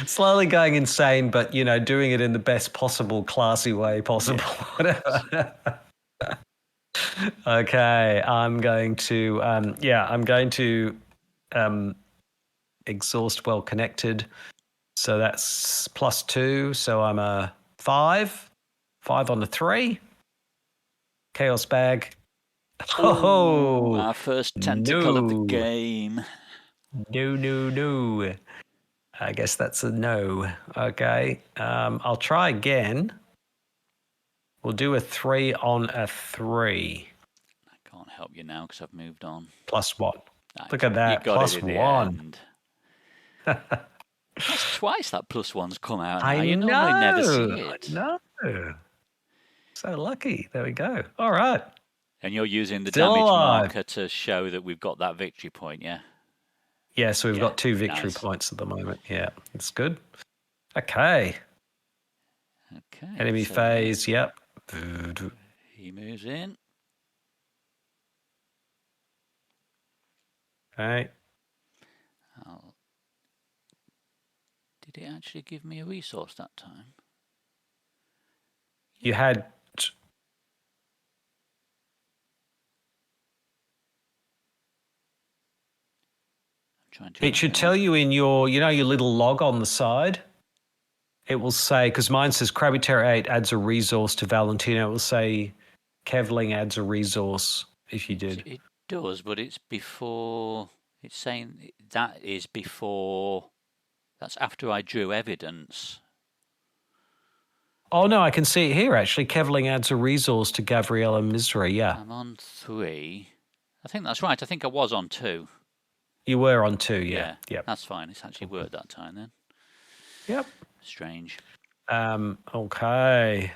Slowly going insane, but doing it in the best possible, classy way possible. Whatever. Okay, I'm going to exhaust well connected. So that's +2. So I'm a 5. 5 on the 3. Chaos bag. Ooh, Oh, our first tentacle of the no. game. No. I guess that's a no. Okay. I'll try again. We'll do a 3 on a 3. I can't help you now because I've moved on. +1. Right, Look at that. You got it at the +1. end. That's twice that +1's come out now. I You normally never see know. it. No. So lucky. There we go. All right. And you're using the Still damage alive. marker to show that we've got that victory point, yeah? Yeah, so we've Yeah, got 2 victory nice. points at the moment. Yeah, it's good. Okay. Okay. Enemy so phase. Yep. He moves in. Okay. Did it actually give me a resource that time? You had. It should tell you in your, your little log on the side. It will say, because mine says CrabbyTerror8 adds a resource to Valentina. It will say Kevling adds a resource if you did. It does, but it's before. It's saying that is before. That's after I drew evidence. Oh, no, I can see it here, actually. Kevling adds a resource to Gabriella Misery, yeah. I'm on 3. I think that's right. I think I was on 2. You were on 2, yeah. Yep. That's fine. It's actually worked that time then. Yep. Strange. Okay.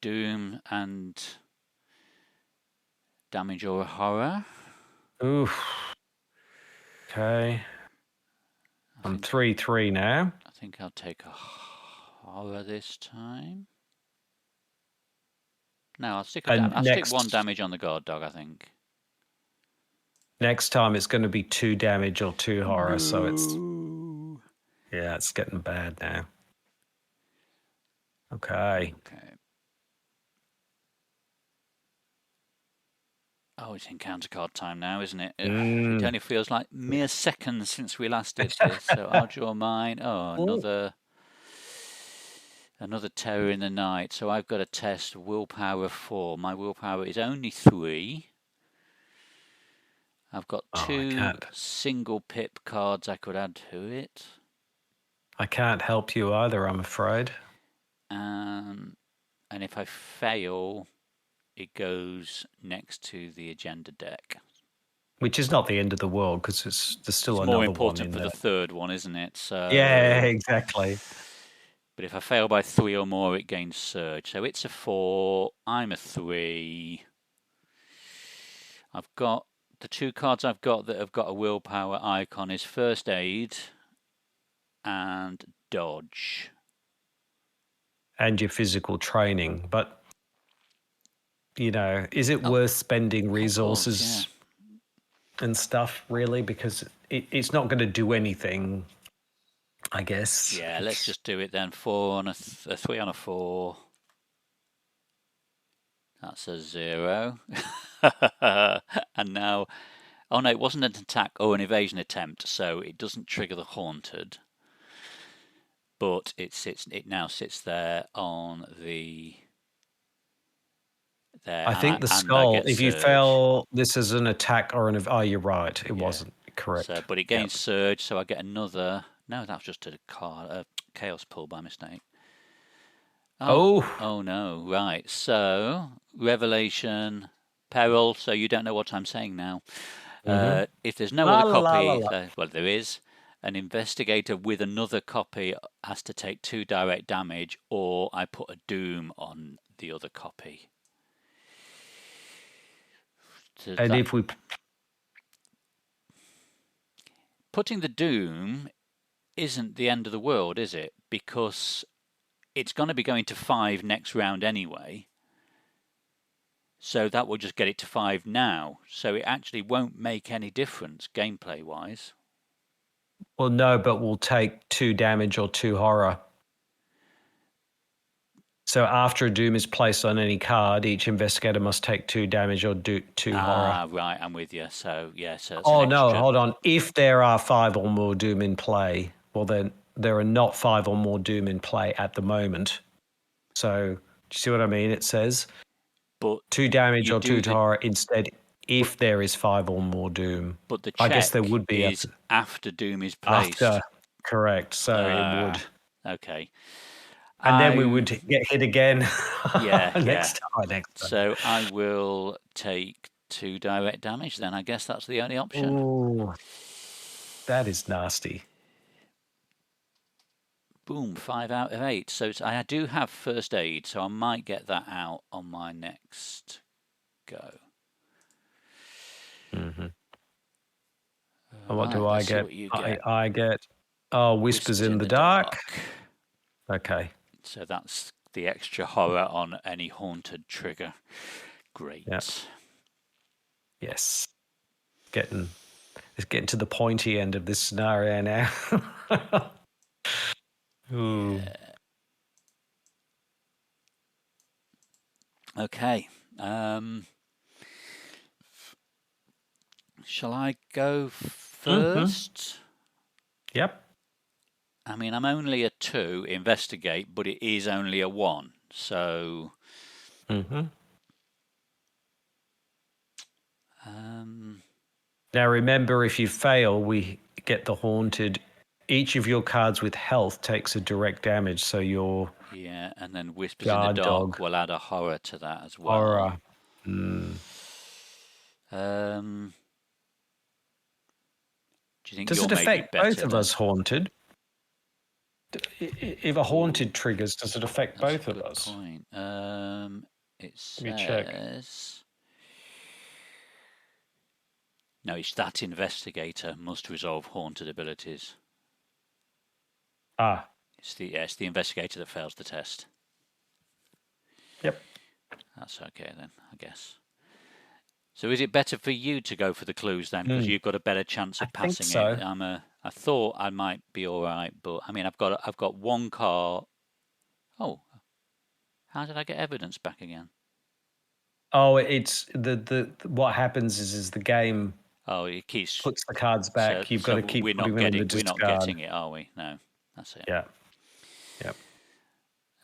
Doom and damage or horror. Oof. Okay. I'm 3-3 now. I think I'll take a horror this time. No, I'll stick 1 damage on the guard dog, I think. Next time it's going to be 2 damage or 2 horror, No. so it's... Yeah, it's getting bad now. Okay. Oh, it's encounter card time now, isn't it? It only feels like mere seconds since we last did this. So I'll draw mine. Oh, another terror in the night. So I've got a test willpower 4. My willpower is only 3. I've got 2 single pip cards I could add to it. I can't help you either, I'm afraid. And if I fail, it goes next to the agenda deck. Which is not the end of the world, because there's still another one. It's more important for the third one, isn't it? So yeah, exactly. But if I fail by 3 or more, it gains surge. So it's a 4. I'm a 3. I've got the 2 cards I've got that have got a willpower icon is First Aid and Dodge. And your physical training. But, is it worth spending resources and stuff, really? Because it's not going to do anything, I guess. Yeah, let's just do it then. 4 on a 3 on a 4. That's a 0. And now, oh no, it wasn't an attack or an evasion attempt, so it doesn't trigger the haunted. But it now sits there on the. There, I think the skull, if you fail this as an attack or you're right, it wasn't correct. So, but it gains surge, so I get another. No, that was just a chaos pull by mistake. Oh no! Right, so revelation, peril. So you don't know what I'm saying now. If there's no other copy, well, there is. An investigator with another copy has to take 2 direct damage, or I put a doom on the other copy. So and if we putting the doom isn't the end of the world, is it? Because it's going to be going to 5 next round anyway. So that will just get it to 5 now. So it actually won't make any difference gameplay-wise. Well, no, but we'll take 2 damage or 2 horror. So after a doom is placed on any card, each investigator must take 2 damage or 2 horror. Ah, right, I'm with you. So, yeah. So no, hold on. If there are 5 or more doom in play, well then there are not 5 or more doom in play at the moment. So, do you see what I mean? It says But 2 damage you or 2 do to horror instead if there is 5 or more doom. but the I guess check there would be is after doom is after, placed. correct. So it would. Okay. And then we would get hit again Yeah, next time. So I will take 2 direct damage then. I guess that's the only option. Ooh, that is nasty. Boom, 5 out of 8. So I do have first aid, so I might get that out on my next go. Mm-hmm. And what do I I get? What you get. I get Whispers in the dark. Okay. So that's the extra horror on any haunted trigger. Great. Yep. Yes. It's getting to the pointy end of this scenario now. Ooh. Yeah. Okay. Shall I go first? Mm-hmm. Yep. I mean, I'm only a 2 investigate, but it is only a 1. So. Mm-hmm. Um. Now remember, if you fail, we get the haunted. Each of your cards with health takes a direct damage, so your and then Whispers in the Dark will add a horror to that as well. Horror. Do you think does it affect both of us haunted? If a haunted triggers, does it affect both of us? Point. It says. Let me check. No, it's that investigator must resolve haunted abilities. It's the investigator that fails the test. Yep. That's okay then, I guess. So is it better for you to go for the clues then, because you've got a better chance of passing it? I thought I might be all right, but I mean I've got 1 card. Oh, how did I get evidence back again? Oh, it's the what happens is the game. Oh, it keeps puts the cards back. You've got to keep putting them in the discard. We're not getting it, are we? No, that's it. Yeah.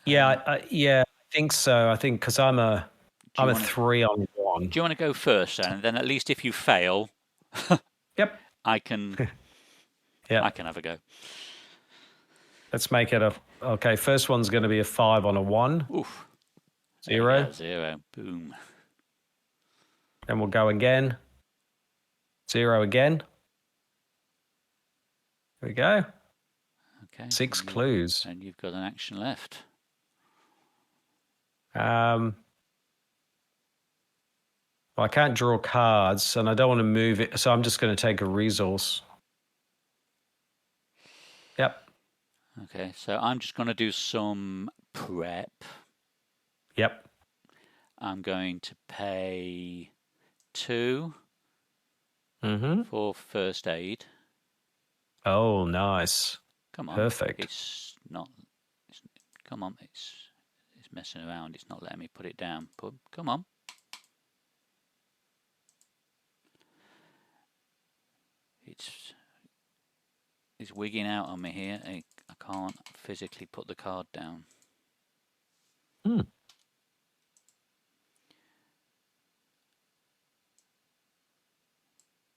Yep. I think so. I think because I'm a 3 on 1. Do you want to go first then? And then at least if you fail, yep, I can. I can have a go. Let's make it okay. First one's going to be a 5 on a 1. Oof. 0. 0. Boom. Then we'll go again. 0 again. There we go. Okay. 6 clues. And you've got an action left. Well, I can't draw cards, and I don't want to move it, so I'm just going to take a resource. Yep. Okay, so I'm just going to do some prep. Yep. I'm going to pay 2 for first aid. Oh, nice. Come on. Perfect. It's not. Come on. It's messing around. It's not letting me put it down. Come on. It's wigging out on me here. I can't physically put the card down.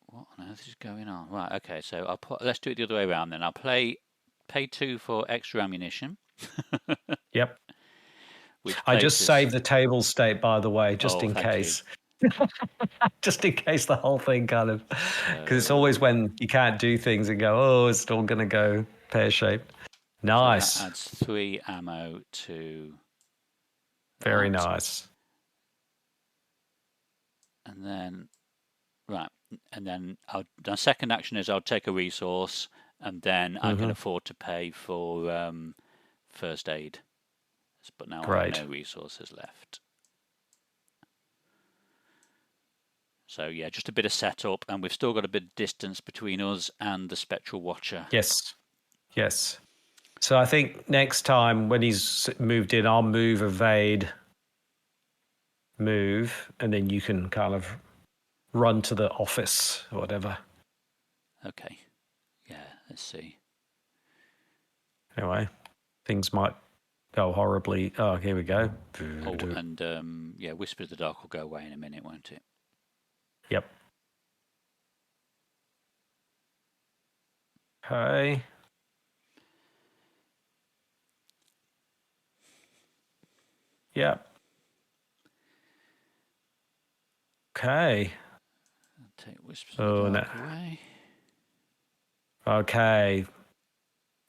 What on earth is going on? Right, okay, so let's do it the other way around then. I'll pay 2 for extra ammunition. Yep. I just saved the table state, by the way, just in case. Just in case the whole thing kind of, because it's always when you can't do things and go, oh, it's all going to go pear-shaped. Nice. So that adds 3 ammo to. Very nice. And then, right, and then the second action is I'll take a resource, and then I can afford to pay for first aid. But now I have no resources left. So yeah, just a bit of setup, and we've still got a bit of distance between us and the Spectral Watcher. Yes. So I think next time when he's moved in, I'll move, evade, move, and then you can kind of run to the office or whatever. Okay. Yeah, let's see. Anyway, things might go horribly. Oh, here we go. Oh, and yeah, Whisper of the Dark will go away in a minute, won't it? Yep. Okay. Yep. Okay. I'll take Whispers of the Dark no. away. Okay.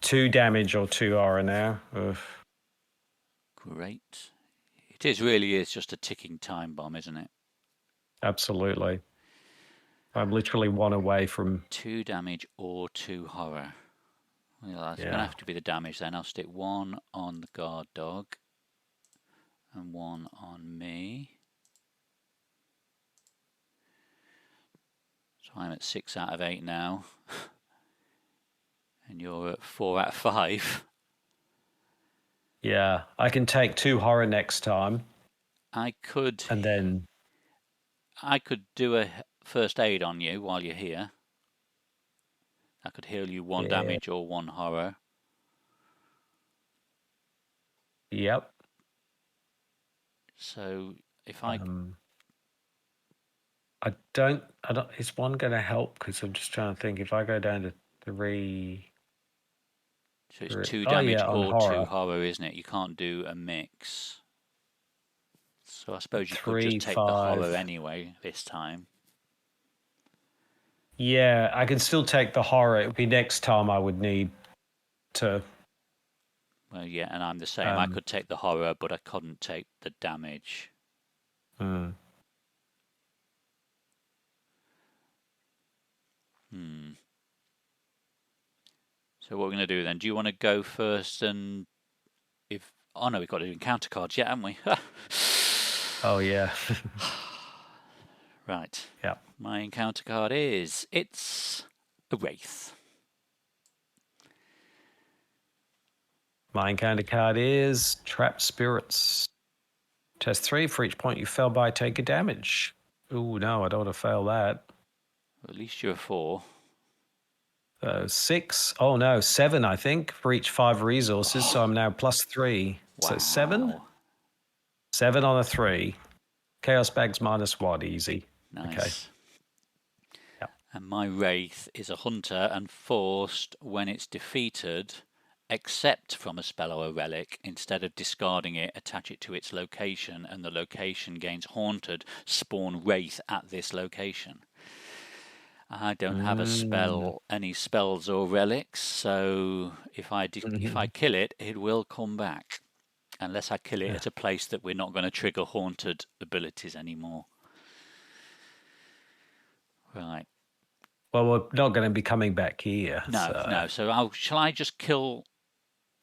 2 damage or 2 horror now. Ugh. Great. It really is just a ticking time bomb, isn't it? Absolutely. I'm literally 1 away from 2 damage or 2 horror. Well, that's going to have to be the damage then. I'll stick 1 on the guard dog and 1 on me. So I'm at 6 out of 8 now. And you're at 4 out of 5. Yeah, I can take 2 horror next time. I could. And then I could do a first aid on you while you're here. I could heal you 1 damage or 1 horror. Yep. So if I don't. Is 1 going to help? Because I'm just trying to think. If I go down to 3. So it's 2 damage or horror. 2 horror, isn't it? You can't do a mix. So I suppose you could just take 5. the horror anyway this time. Yeah, I can still take the horror. It would be next time I would need to. Well, yeah, and I'm the same. I could take the horror, but I couldn't take the damage. So what we're going to do then? Do you want to go first? And if oh no, we've got to do encounter cards yet, haven't we? Oh yeah. Right. Yeah. My encounter card it's a wraith. My encounter card is Trapped Spirits. Test 3. For each point you fell by, take a damage. Ooh, no, I don't want to fail that. At least you're a 4. 6. Oh no, 7, I think, for each 5 resources. So I'm now +3. Wow. So 7? 7 on a 3. Chaos bags -1, easy. Nice. Okay. Yep. And my wraith is a hunter and forced when it's defeated, except from a spell or a relic, instead of discarding it, attach it to its location, and the location gains haunted, spawn wraith at this location. I don't have a spell, any spells or relics, so if I kill it, it will come back, unless I kill it at a place that we're not going to trigger haunted abilities anymore. Right. Well, we're not going to be coming back here. No, no. So shall I just kill?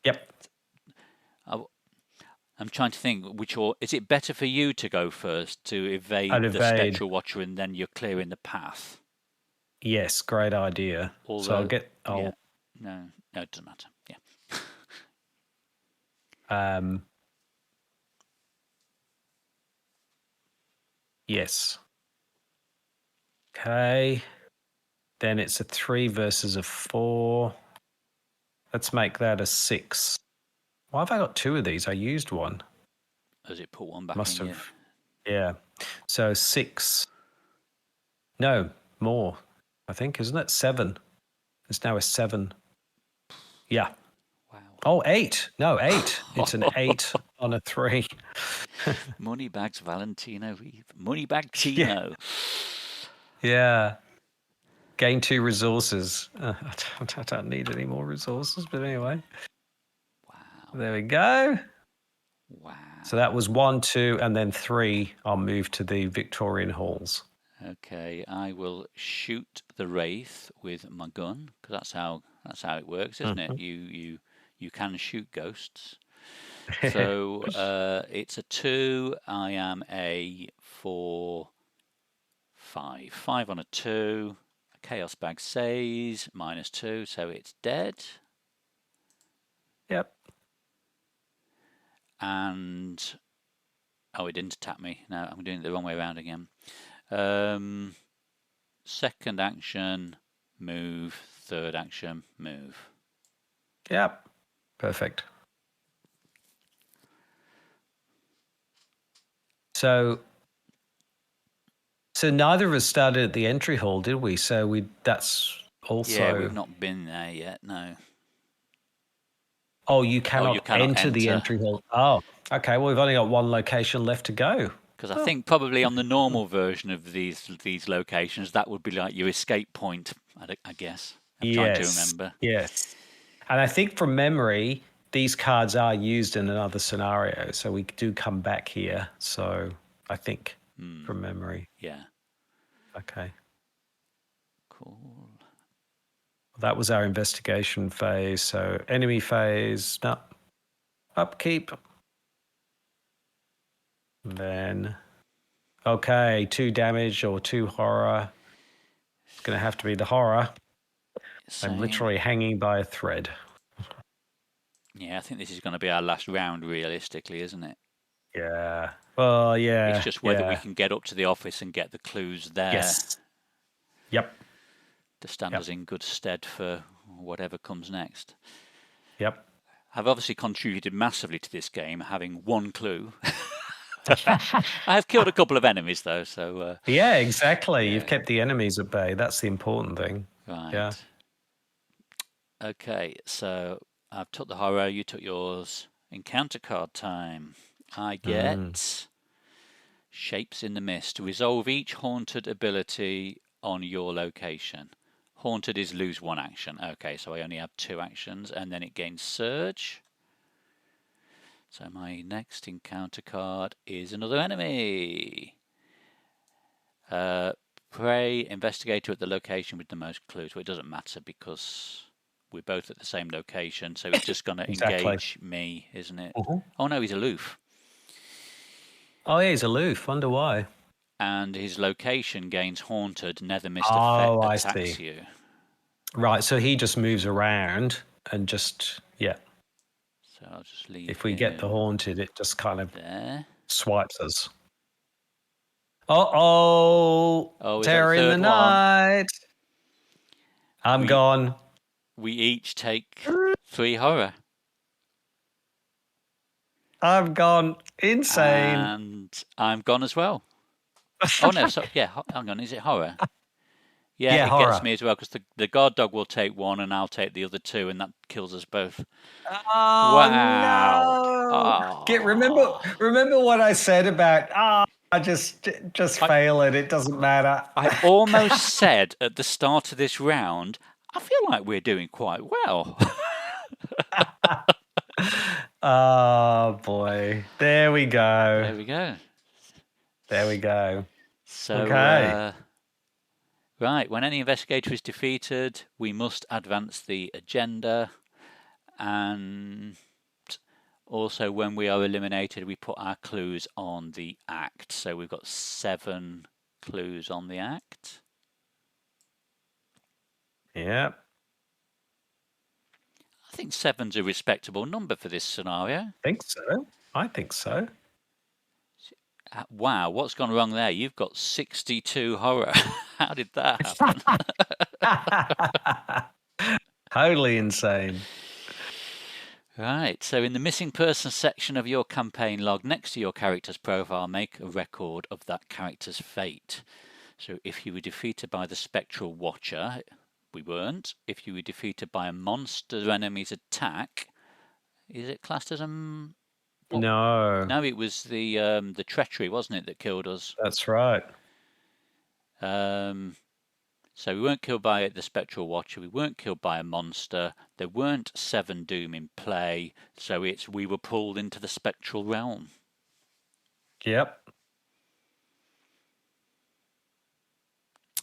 Yep. I'm trying to think is it better for you to go first to evade the Spectral Watcher and then you're clearing the path? Yes, great idea. Although, so I'll get. No, it doesn't matter. Yeah. Yes. Okay. Then it's a 3 versus a 4. Let's make that a 6. Why have I got 2 of these? I used 1. Has it put 1 back Must in? have. Yeah. So 6. No, more. I think, isn't it? 7. It's now a 7. Yeah. Wow. Oh, 8. No, 8. It's an 8 on a 3. Moneybags Valentino. Moneybag Tino. Yeah. Gain 2 resources. I don't need any more resources, but anyway. Wow. There we go. Wow. So that was 1, 2, and then 3. I'll move to the Victorian halls. Okay, I will shoot the wraith with my gun because that's how it works, isn't it? You can shoot ghosts. So it's a 2. I am a 4, 5. 5 on a 2. A chaos bag says -2, so it's dead. Yep. And it didn't attack me. No, I'm doing it the wrong way around again. Second action, move. Third action, move. Yep. Perfect. So neither of us started at the entry hall, did we? So that's also... Yeah, we've not been there yet, no. Oh, you cannot enter the enter. entry hall. Oh, okay. Well, we've only got one location left to go. Because I think probably on the normal version of these locations, that would be like your escape point, I guess. I'm trying to remember. Yes. And I think from memory, these cards are used in another scenario. So we do come back here. So I think from memory. Yeah. Okay. Cool. That was our investigation phase. So enemy phase, no. Upkeep. And then, okay, 2 damage or 2 horror. It's going to have to be the horror. Same. I'm literally hanging by a thread. Yeah, I think this is going to be our last round, realistically, isn't it? Yeah. Well, yeah. It's just whether we can get up to the office and get the clues there. Yes. Yep. To stand us in good stead for whatever comes next. Yep. I've obviously contributed massively to this game, having 1 clue. I have killed a couple of enemies, though, so... yeah, exactly. Yeah. You've kept the enemies at bay. That's the important thing. Right. Yeah. Okay, so I've took the horror, you took yours. Encounter card time. I get Shapes in the Mist. Resolve each haunted ability on your location. Haunted is lose 1 action. Okay, so I only have 2 actions, and then it gains Surge. So my next encounter card is another enemy. Prey, investigator at the location with the most clues. Well, it doesn't matter because we're both at the same location, so it's just going to engage me, isn't it? Oh no, he's aloof. Oh yeah, he's aloof. Wonder why. And his location gains haunted, nether mist effect attacks you. Right, so he just moves around and just So I'll just leave. If we get the haunted, it just kind of there. Swipes us. Terror in the night. I'm gone. We each take 3 horror. I've gone insane. And I'm gone as well. Oh no, so hang on, is it horror? Yeah, it horror. Gets me as well, because the guard dog will take 1 and I'll take the other 2, and that kills us both. Oh, wow. No. Remember what I said about I just fail it. It doesn't matter. I almost said at the start of this round, I feel like we're doing quite well. Oh boy. There we go. There we go. So right, when any investigator is defeated, we must advance the agenda, and also when we are eliminated, we put our clues on the act. So we've got 7 clues on the act. Yep. I think 7's a respectable number for this scenario. I think so. Wow, what's gone wrong there? You've got 62 horror. How did that happen? Totally insane. Right, so in the missing person section of your campaign log, next to your character's profile, make a record of that character's fate. So if you were defeated by the Spectral Watcher, we weren't. If you were defeated by a monster enemy's attack, is it classed as a... No. No, it was the treachery, wasn't it, that killed us? That's right. So we weren't killed by the Spectral Watcher. We weren't killed by a monster. There weren't 7 Doom in play. So we were pulled into the Spectral realm. Yep.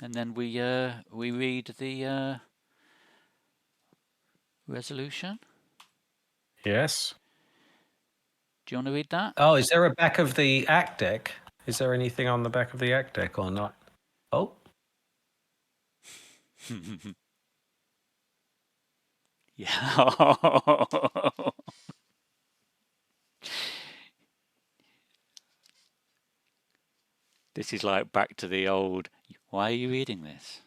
And then we read the resolution. Yes. Do you want to read that? Oh, is there a back of the act deck? Is there anything on the back of the act deck or not? Oh. Yeah. This is like back to the old, why are you reading this?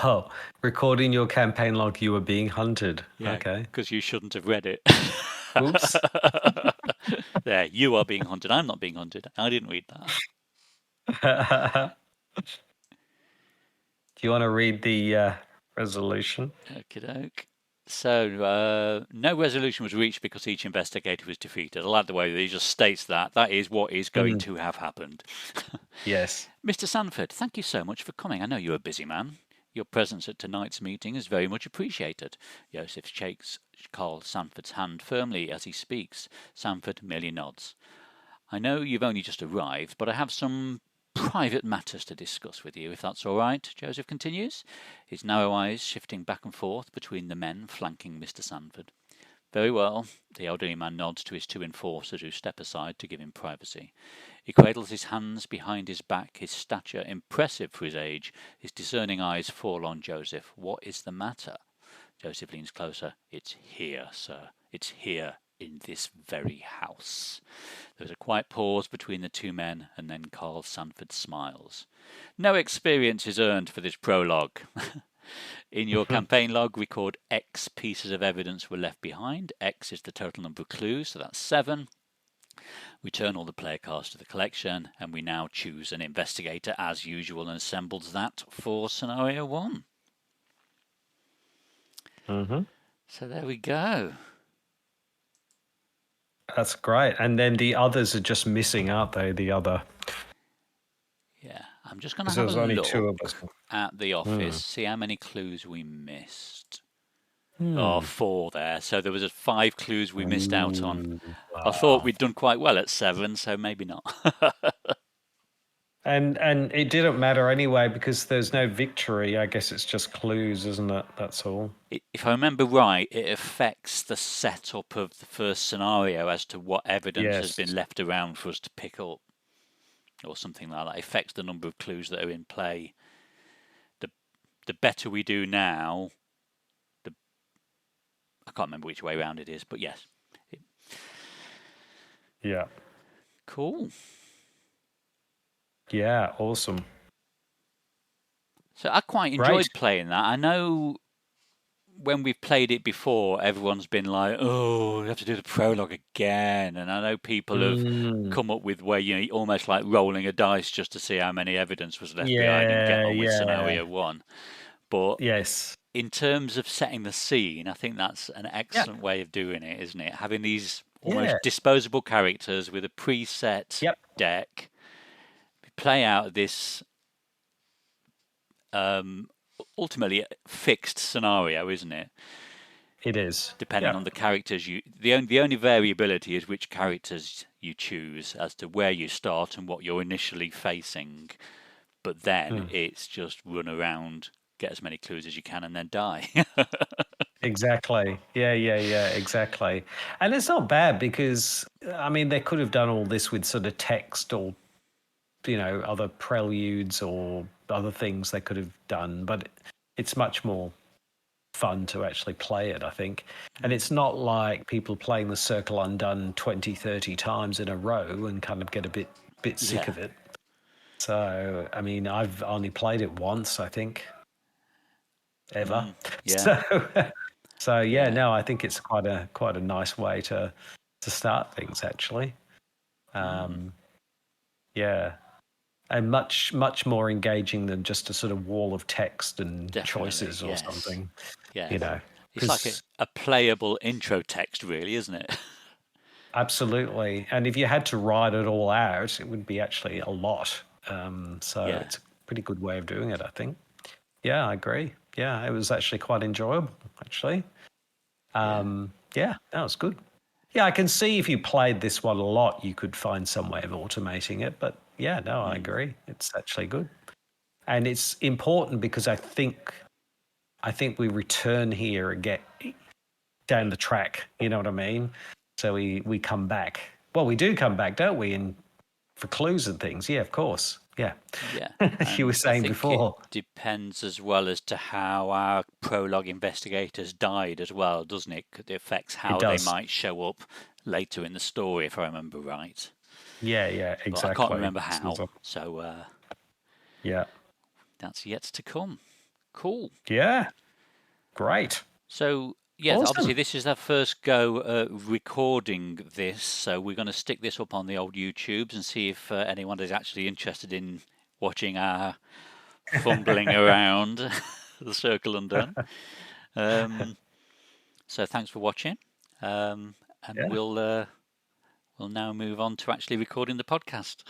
Oh, recording your campaign log, you were being hunted. Yeah, Okay. because you shouldn't have read it. Oops. There, you are being hunted. I'm not being hunted. I didn't read that. Do you want to read the resolution? Okie doke. So, no resolution was reached because each investigator was defeated. I like the way that he just states that. That is what is going to have happened. Yes. Mr. Sanford, thank you so much for coming. I know you're a busy man. Your presence at tonight's meeting is very much appreciated. Joseph shakes Carl Sanford's hand firmly as he speaks. Sanford merely nods. I know you've only just arrived, but I have some private matters to discuss with you, if that's all right, Joseph continues, his narrow eyes shifting back and forth between the men flanking Mr. Sanford. Very well, the elderly man nods to his two enforcers who step aside to give him privacy. He cradles his hands behind his back, his stature impressive for his age. His discerning eyes fall on Joseph. What is the matter? Joseph leans closer. It's here, sir. It's here in this very house. There is a quiet pause between the two men, and then Carl Sanford smiles. No experience is earned for this prologue. In your campaign log, record X pieces of evidence were left behind. X is the total number of clues, so that's 7. Return all the player cards to the collection, and we now choose an investigator as usual and assembles that for scenario 1. So there we go. That's great. And then the others are just missing, aren't they? The other. Yeah, I'm just going to have a only look 2 of us. at the office, see how many clues we missed. Oh, 4 there. So there was 5 clues we missed out on. I thought we'd done quite well at 7, so maybe not. And it didn't matter anyway because there's no victory. I guess it's just clues, isn't it? That's all. If I remember right, it affects the setup of the first scenario as to what evidence has been left around for us to pick up, or something like that. It affects the number of clues that are in play. The better we do now, I can't remember which way around it is, but yes. Yeah. Cool. Yeah, awesome. So I quite enjoyed playing that. I know when we've played it before, everyone's been like, "Oh, we have to do the prologue again." And I know people have come up with where you almost like rolling a dice just to see how many evidence was left behind and get on with scenario 1. But in terms of setting the scene, I think that's an excellent way of doing it, isn't it? Having these almost disposable characters with a preset deck. Play out this ultimately fixed scenario, isn't it? It is. Depending on the characters the only variability is which characters you choose as to where you start and what you're initially facing. But then it's just run around, get as many clues as you can, and then die. Exactly. Yeah, exactly. And it's not bad because, I mean, they could have done all this with sort of text or, other preludes or other things they could have done, but it's much more fun to actually play it, I think. And it's not like people playing the Circle Undone 20, 30 times in a row and kind of get a bit sick of it. So, I mean, I've only played it once, I think, ever. So no, I think it's quite a nice way to start things, actually. Yeah. And much more engaging than just a sort of wall of text and choices or something. Yeah. It's like a playable intro text, really, isn't it? Absolutely. And if you had to write it all out, it would be actually a lot. So it's a pretty good way of doing it, I think. Yeah, I agree. Yeah, it was actually quite enjoyable, actually. Yeah, that was good. Yeah, I can see if you played this one a lot, you could find some way of automating it. But yeah, no, I agree. It's actually good. And it's important because I think we return here and get down the track. You know what I mean? So we come back. Well, we do come back, don't we? And for clues and things. Yeah, of course. Yeah. You were saying before. It depends as well as to how our prologue investigators died as well, doesn't it? It affects how they might show up later in the story, if I remember right. Yeah, exactly. But I can't remember how. So yeah, that's yet to come. Cool. Yeah, great. So, yeah, obviously Awesome. this is our first go at recording this, so we're going to stick this up on the old YouTubes and see if anyone is actually interested in watching our fumbling around the Circle Undone. So thanks for watching, and Yeah, we'll now move on to actually recording the podcast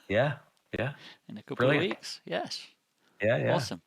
yeah, yeah. in a couple of Brilliant. weeks. Yes, Yeah, yeah. awesome.